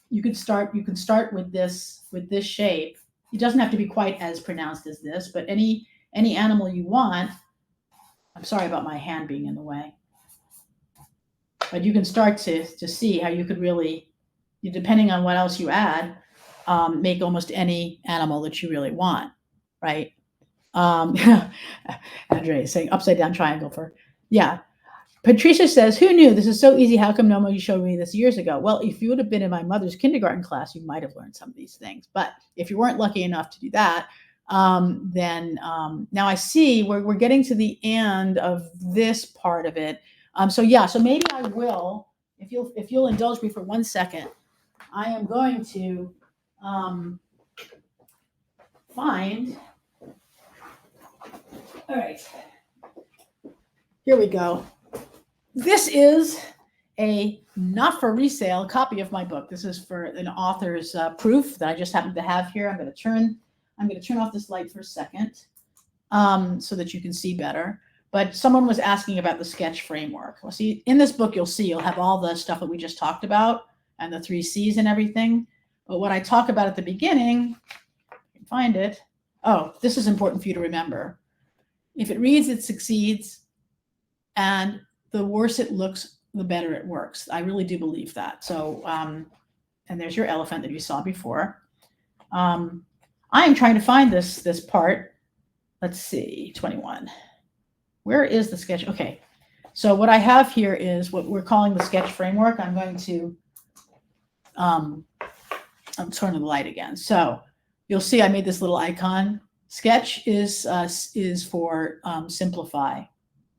you can start with this shape. It doesn't have to be quite as pronounced as this, but any animal you want. I'm sorry about my hand being in the way. But you can start to see how you could really, depending on what else you add, make almost any animal that you really want, right? Andre is saying upside down triangle yeah. Patricia says, who knew? This is so easy. How come nobody showed me this years ago? Well, if you would have been in my mother's kindergarten class, you might have learned some of these things. But if you weren't lucky enough to do that, then now I see we're getting to the end of this part of it. So maybe I will, if you'll indulge me for 1 second, I am going to find. All right, here we go. This is a not for resale copy of my book. This is for an author's proof that I just happen to have here. I'm going to turn off this light for a second so that you can see better. But someone was asking about the sketch framework. Well, see, in this book, you'll have all the stuff that we just talked about and the 3 C's and everything. But what I talk about at the beginning, I can find it. Oh, this is important for you to remember. If it reads, it succeeds. And the worse it looks, the better it works. I really do believe that. So, and there's your elephant that you saw before. I am trying to find this part. Let's see, 21. Where is the sketch? Okay. So what I have here is what we're calling the sketch framework. I'm going to, I'm turning the light again. So you'll see I made this little icon. Sketch is for simplify.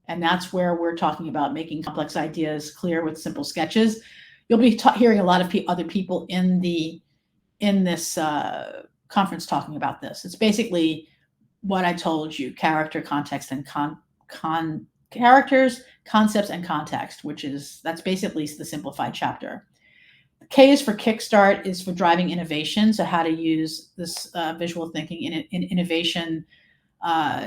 And that's where we're talking about making complex ideas clear with simple sketches. You'll be hearing a lot of other people in this conference talking about this. It's basically what I told you: character, context, and characters, concepts, and context, that's basically the simplified chapter. K is for kickstart, is for driving innovation. So how to use this visual thinking in innovation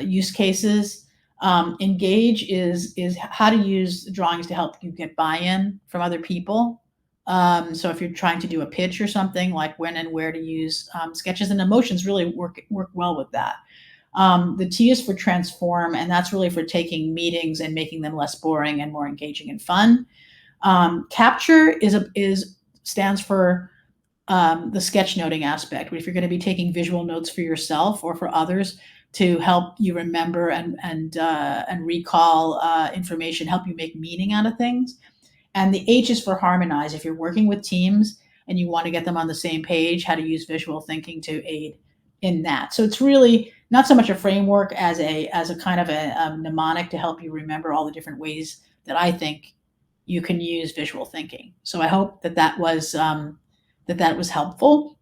use cases. Engage is how to use drawings to help you get buy-in from other people. So if you're trying to do a pitch or something, like when and where to use sketches, and emotions really work well with that. The T is for transform, and that's really for taking meetings and making them less boring and more engaging and fun. Capture stands for the sketchnoting aspect. If you're going to be taking visual notes for yourself or for others to help you remember and recall information, help you make meaning out of things. And the H is for harmonize. If you're working with teams and you want to get them on the same page, how to use visual thinking to aid in that. So it's really not so much a framework as a kind of a mnemonic to help you remember all the different ways that I think you can use visual thinking. So I hope that was helpful.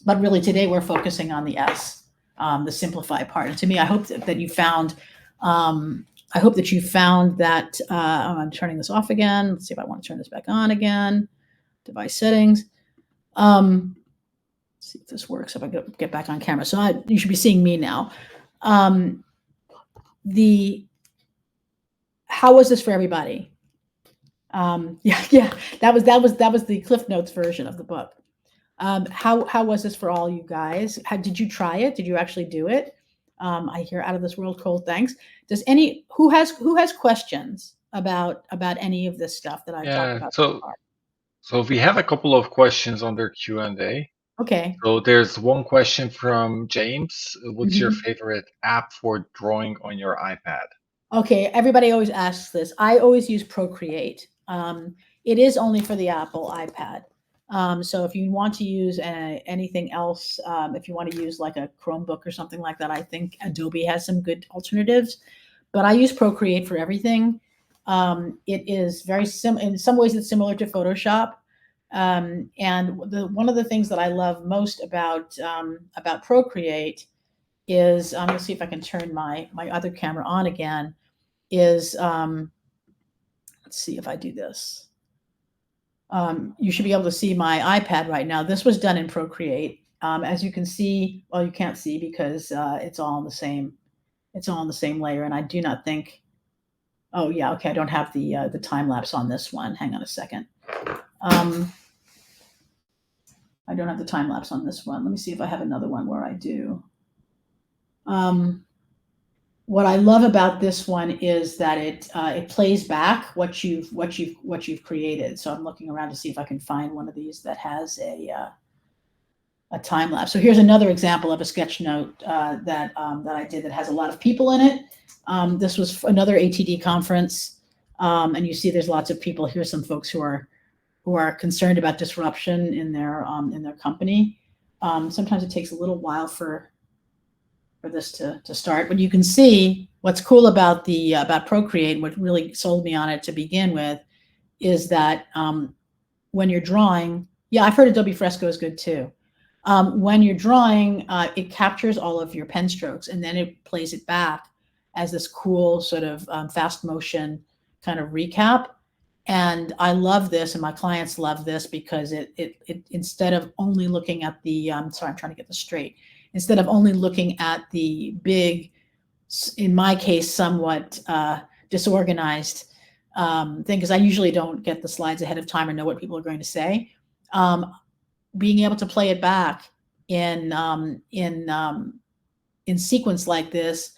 But really today we're focusing on the S, the simplify part. And to me, I hope that you found that. I'm turning this off again. Let's see if I want to turn this back on again. Device settings. Let's see if this works. If I get back on camera, so you should be seeing me now. How was this for everybody? Yeah, that was the Cliff Notes version of the book. How was this for all you guys? Did you try it? Did you actually do it? I hear out of this world cold thanks. Who has questions about any of this stuff that I've talked about so far? So we have a couple of questions under Q&A. Okay. So there's one question from James. What's your favorite app for drawing on your iPad? Okay, everybody always asks this. I always use Procreate. It is only for the Apple iPad. So if you want to use anything else, if you want to use like a Chromebook or something like that, I think Adobe has some good alternatives. But I use Procreate for everything. It is very in some ways it's similar to Photoshop. And one of the things that I love most about Procreate is, let's see if I can turn my other camera on again, is, let's see if I do this. You should be able to see my iPad right now. This was done in Procreate. As you can see, well, you can't see because it's all in the same layer. And I do not think, oh yeah, okay, I don't have the time lapse on this one. Hang on a second. I don't have the time lapse on this one. Let me see if I have another one where I do. What I love about this one is that it plays back what you've created. So I'm looking around to see if I can find one of these that has a time lapse. So here's another example of a sketch note that I did that has a lot of people in it. This was another ATD conference, and you see there's lots of people. Here's some folks who are concerned about disruption in their company. Sometimes it takes a little while for this to start, but you can see what's cool about Procreate. What really sold me on it to begin with is that when you're drawing, yeah, I've heard Adobe Fresco is good too. When you're drawing, it captures all of your pen strokes and then it plays it back as this cool sort of fast motion kind of recap. And I love this, and my clients love this because it instead of only looking at the sorry, I'm trying to get this straight. Instead of only looking at the big, in my case, somewhat disorganized thing, because I usually don't get the slides ahead of time or know what people are going to say. Being able to play it back in sequence like this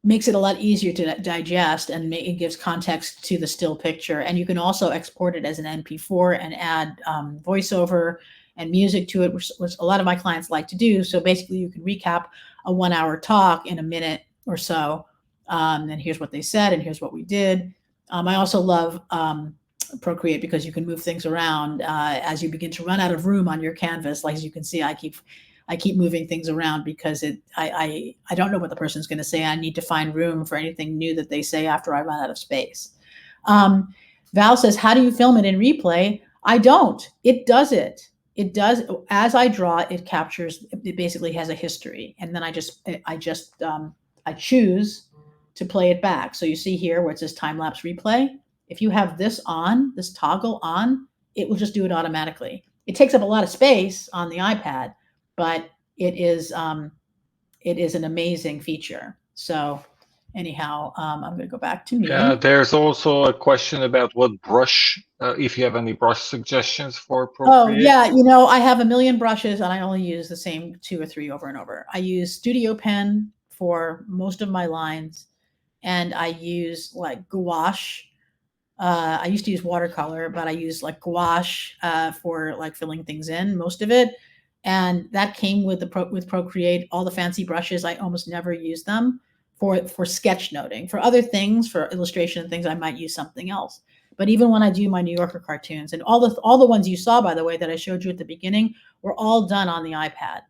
makes it a lot easier to digest, and it gives context to the still picture. And you can also export it as an MP4 and add voiceover and music to it, which a lot of my clients like to do. So basically you can recap a 1-hour talk in a minute or so. And here's what they said, and here's what we did. I also love Procreate because you can move things around as you begin to run out of room on your canvas. Like, as you can see, I keep moving things around because I don't know what the person's going to say. I need to find room for anything new that they say after I run out of space. Val says, how do you film it in replay? I don't. It does it. It does, as I draw, it captures, it basically has a history. And then I choose to play it back. So you see here where it says time lapse replay. If you have this on, this toggle on, it will just do it automatically. It takes up a lot of space on the iPad, but it is an amazing feature. So anyhow, I'm going to go back to me. Yeah, there's also a question about what brush, if you have any brush suggestions for Procreate. Oh yeah, I have a million brushes and I only use the same 2 or 3 over and over. I use Studio Pen for most of my lines, and I use like gouache. I used to use watercolor, but I use like gouache for like filling things in, most of it. And that came with with Procreate. All the fancy brushes, I almost never use them for sketch noting. For other things, for illustration and things, I might use something else. But even when I do my New Yorker cartoons, and all the ones you saw, by the way, that I showed you at the beginning, were all done on the iPad.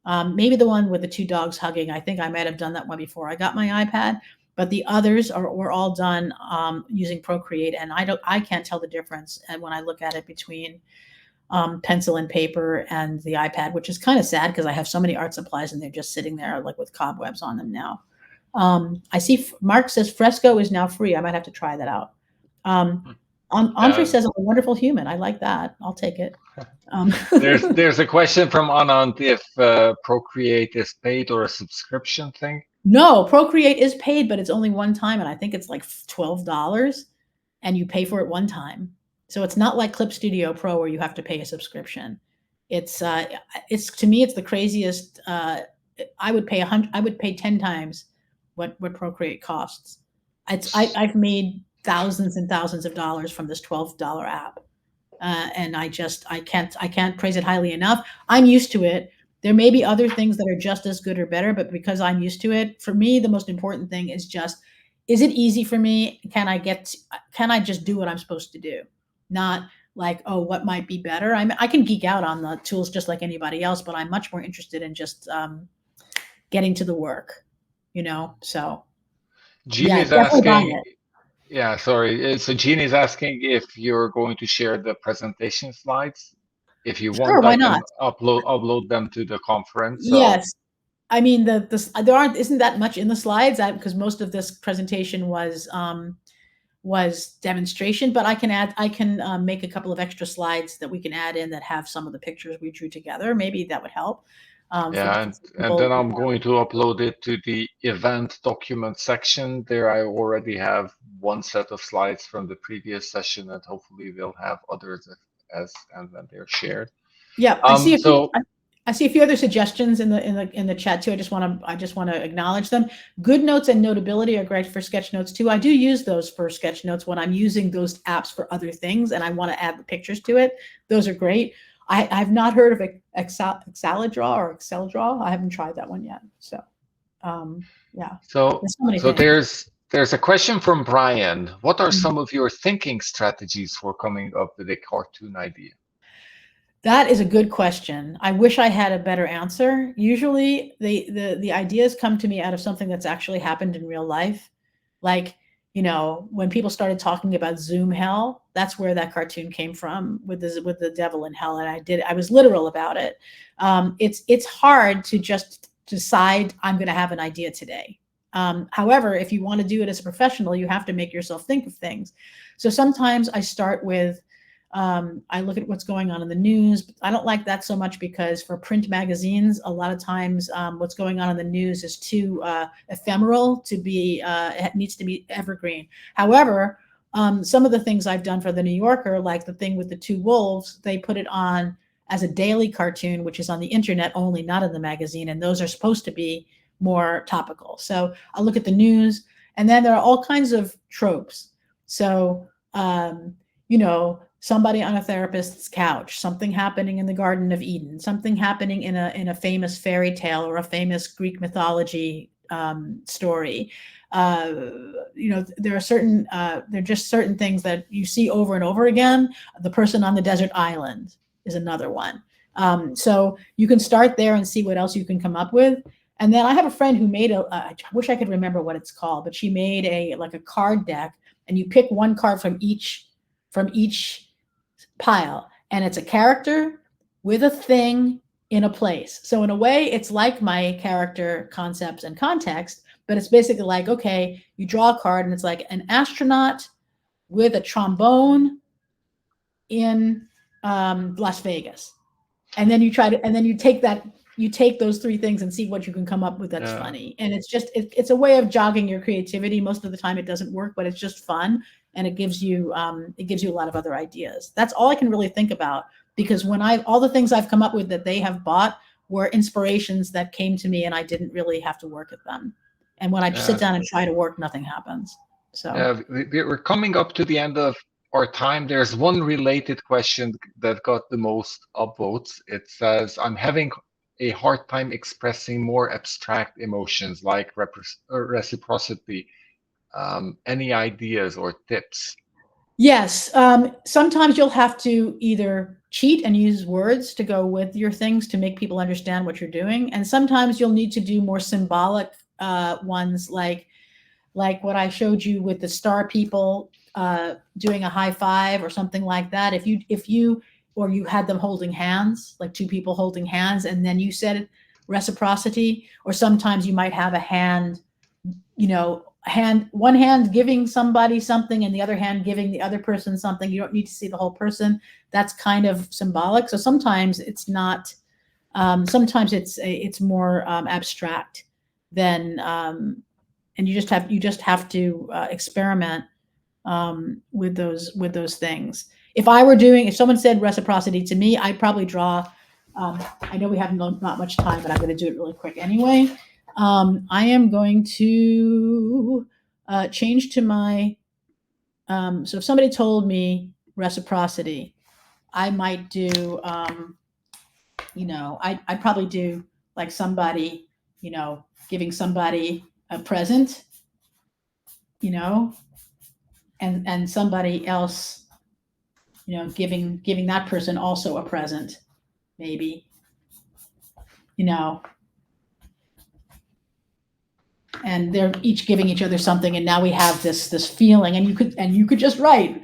Maybe the one with the two dogs hugging. I think I might have done that one before I got my iPad, but the others were all done using Procreate, and I can't tell the difference. And when I look at it between pencil and paper and the iPad, which is kind of sad because I have so many art supplies and they're just sitting there like with cobwebs on them now. I see Mark says Fresco is now free. I might have to try that out. Andre says I'm a wonderful human. I like that. I'll take it. There's a question from Anand if Procreate is paid or a subscription thing. No, Procreate is paid, but it's only one time, and I think it's like $12, and you pay for it one time. So it's not like Clip Studio Pro where you have to pay a subscription. It's to me it's the craziest. I would pay 10 times what Procreate costs. I've made thousands and thousands of dollars from this $12 app. And I can't praise it highly enough. I'm used to it. There may be other things that are just as good or better, but because I'm used to it, for me, the most important thing is just, is it easy for me? Can I just do what I'm supposed to do? Not like, oh, what might be better? I can geek out on the tools just like anybody else, but I'm much more interested in just getting to the work, so. Jean Yeah, is definitely buy asking, it. yeah, sorry. So Jean is asking if you're going to share the presentation slides. If you Sure, want, I why can not? upload them to the conference. So Yes. I mean, isn't that much in the slides because most of this presentation was demonstration, but I can make a couple of extra slides that we can add in that have some of the pictures we drew together. Maybe that would help. yeah, and then I'm going to upload it to the event document section. There I already have one set of slides from the previous session, and hopefully we'll have others and then they're shared. Yeah, I see So I see a few other suggestions in the chat too. I just want to acknowledge them. Good Notes and Notability are great for sketch notes too. I do use those for sketch notes when I'm using those apps for other things and I want to add the pictures to it. Those are great. I've not heard of Excalidraw or Excel Draw. I haven't tried that one yet. So, yeah. So There's so many things. there's a question from Brian. What are some of your thinking strategies for coming up with a cartoon idea? That is a good question. I wish I had a better answer. Usually the ideas come to me out of something that's actually happened in real life. Like, when people started talking about Zoom hell, that's where that cartoon came from with the devil in hell. And I was literal about it. It's hard to just decide I'm going to have an idea today. However, if you want to do it as a professional, you have to make yourself think of things. So sometimes I start with, I look at what's going on in the news. But I don't like that so much because for print magazines, a lot of times what's going on in the news is too ephemeral to be, it needs to be evergreen. However, some of the things I've done for the New Yorker, like the thing with the two wolves, they put it on as a daily cartoon, which is on the internet only, not in the magazine. And those are supposed to be more topical. So I'll look at the news, and then there are all kinds of tropes. So, somebody on a therapist's couch, something happening in the Garden of Eden, something happening in a famous fairy tale or a famous Greek mythology story. There are just certain things that you see over and over again. The person on the desert island is another one. So you can start there and see what else you can come up with. And then I have a friend who made I wish I could remember what it's called, but she made a card deck, and you pick one card from each pile, and it's a character with a thing in a place. So in a way, it's like my character concepts and context, but it's basically like, okay, you draw a card and it's like an astronaut with a trombone in Las Vegas. And then you take those three things and see what you can come up with that's funny. And it's just, it's a way of jogging your creativity. Most of the time it doesn't work, but it's just fun. And it gives you a lot of other ideas. That's all I can really think about, because all the things I've come up with that they have bought were inspirations that came to me and I didn't really have to work at them. And when I sit down and try to work, nothing happens. So we're coming up to the end of our time. There's one related question that got the most upvotes. It says, I'm having a hard time expressing more abstract emotions like reciprocity. Any ideas or tips? Yes. Sometimes you'll have to either cheat and use words to go with your things to make people understand what you're doing. And sometimes you'll need to do more symbolic ones like what I showed you with the star people doing a high five or something like that. If you or you had them holding hands, like two people holding hands, and then you said reciprocity, or sometimes you might have a hand, one hand giving somebody something and the other hand giving the other person something. You don't need to see the whole person. That's kind of symbolic. So sometimes it's not. Sometimes it's more abstract than, and you just have to experiment with those things. If someone said reciprocity to me, I'd probably draw. I know we have not much time, but I'm going to do it really quick anyway. I am going to change to my. So if somebody told me reciprocity, I might do. I'd probably do like somebody, giving somebody a present, and somebody else, giving that person also a present, maybe, and they're each giving each other something, and now we have this feeling, and you could just write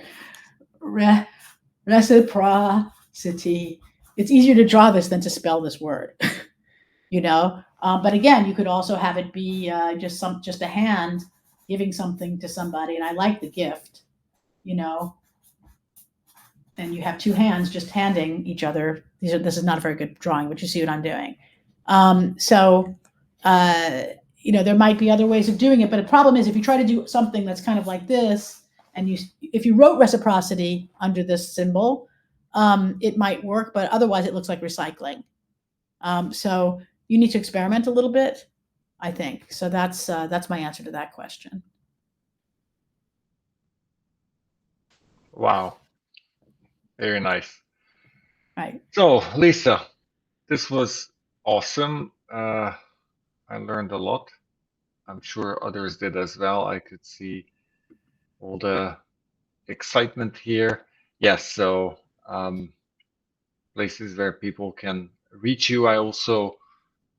reciprocity. It's easier to draw this than to spell this word, but again, you could also have it be just a hand giving something to somebody, and I like the gift, and you have two hands just handing each other. This is not a very good drawing, but you see what I'm doing. There might be other ways of doing it, but the problem is if you try to do something that's kind of like this, and if you wrote reciprocity under this symbol, it might work, but otherwise it looks like recycling. So you need to experiment a little bit, I think. So that's my answer to that question. Wow. Very nice. Right. So, Lisa, this was awesome. I learned a lot. I'm sure others did as well. I could see all the excitement here. Yes, so places where people can reach you. I also,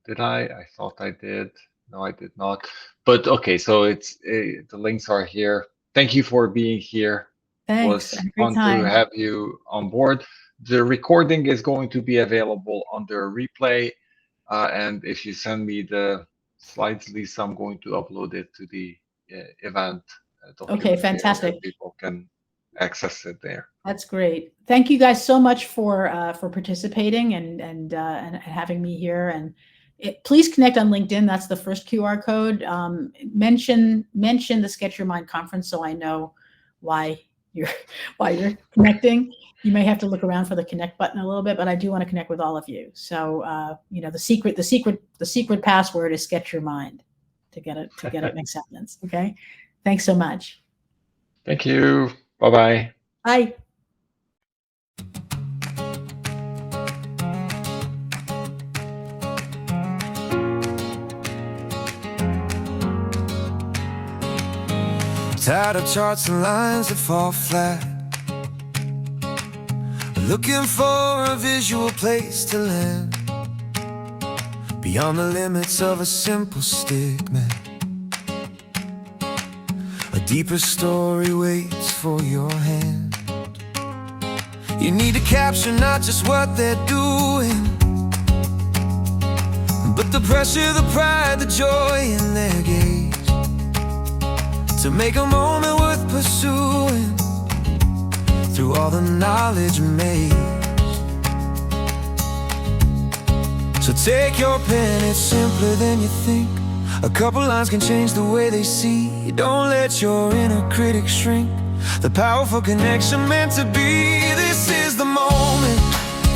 did I? I thought I did. No, I did not. But okay, so the links are here. Thank you for being here. Thanks. It was fun to have you on board. The recording is going to be available under replay. And if you send me the slides, Lisa, I'm going to upload it to the event document. Okay, fantastic. So people can access it there. That's great. Thank you guys so much for participating and having me here. And please connect on LinkedIn. That's the first QR code. Mention the Sketch Your Mind conference so I know why you're connecting. You may have to look around for the connect button a little bit, but I do want to connect with all of you. So the secret password is Sketch Your Mind to get an acceptance. Okay. Thanks so much. Thank you. Bye-bye. Bye. Tired of charts and lines that fall flat, looking for a visual place to land, beyond the limits of a simple stick man. A deeper story waits for your hand. You need to capture not just what they're doing, but the pressure, the pride, the joy in their gaze, to make a moment worth pursuing through all the knowledge maze. So take your pen, it's simpler than you think. A couple lines can change the way they see. Don't let your inner critic shrink. The powerful connection meant to be. This is the moment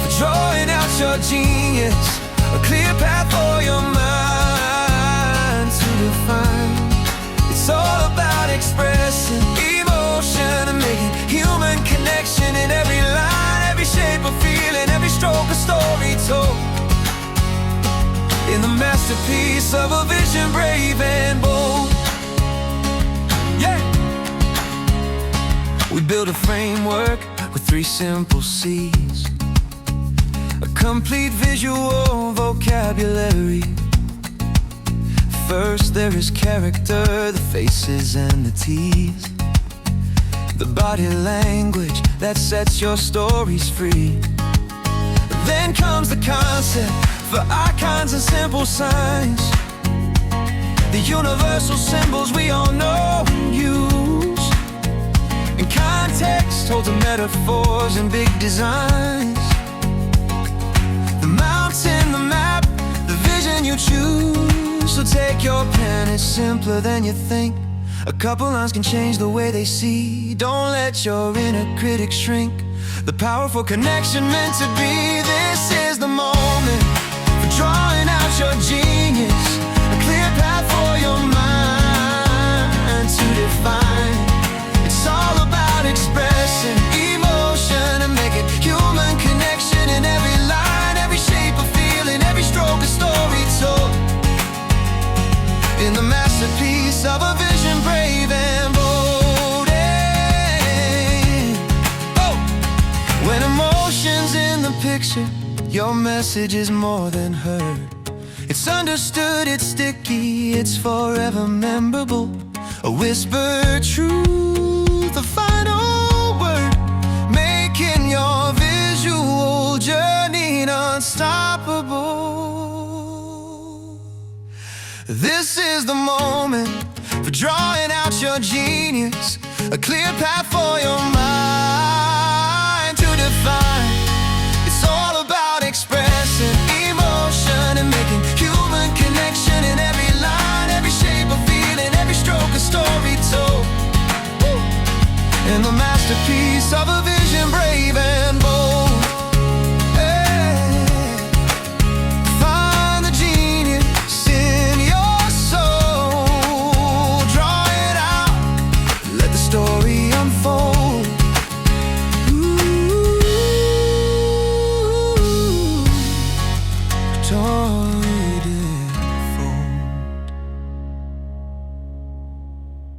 for drawing out your genius, a clear path for your mind to define. It's all about expressing emotion and making human connection in every line, every shape of feeling, every stroke, a story told in the masterpiece of a vision brave and bold. Yeah. We build a framework with 3 simple C's. A complete visual vocabulary. First there is character, the faces and the T's. The body language that sets your stories free. Then comes the concept for icons and simple signs. The universal symbols we all know and use. And context holds the metaphors and big designs. The mountain, the map, the vision you choose. So take your pen, it's simpler than you think. A couple lines can change the way they see. Don't let your inner critic shrink. The powerful connection meant to be. This is the moment for drawing out your genius. A clear path for your mind to define. It's all about expressing emotion and making human connection in every line, every shape of feeling, every stroke a story told. In the masterpiece of a vision brave and bold. Oh! When emotion's in the picture, your message is more than heard. It's understood, it's sticky, it's forever memorable. A whispered truth, a final word, making your visual journey unstoppable. This is the moment for drawing out your genius. A clear path for your mind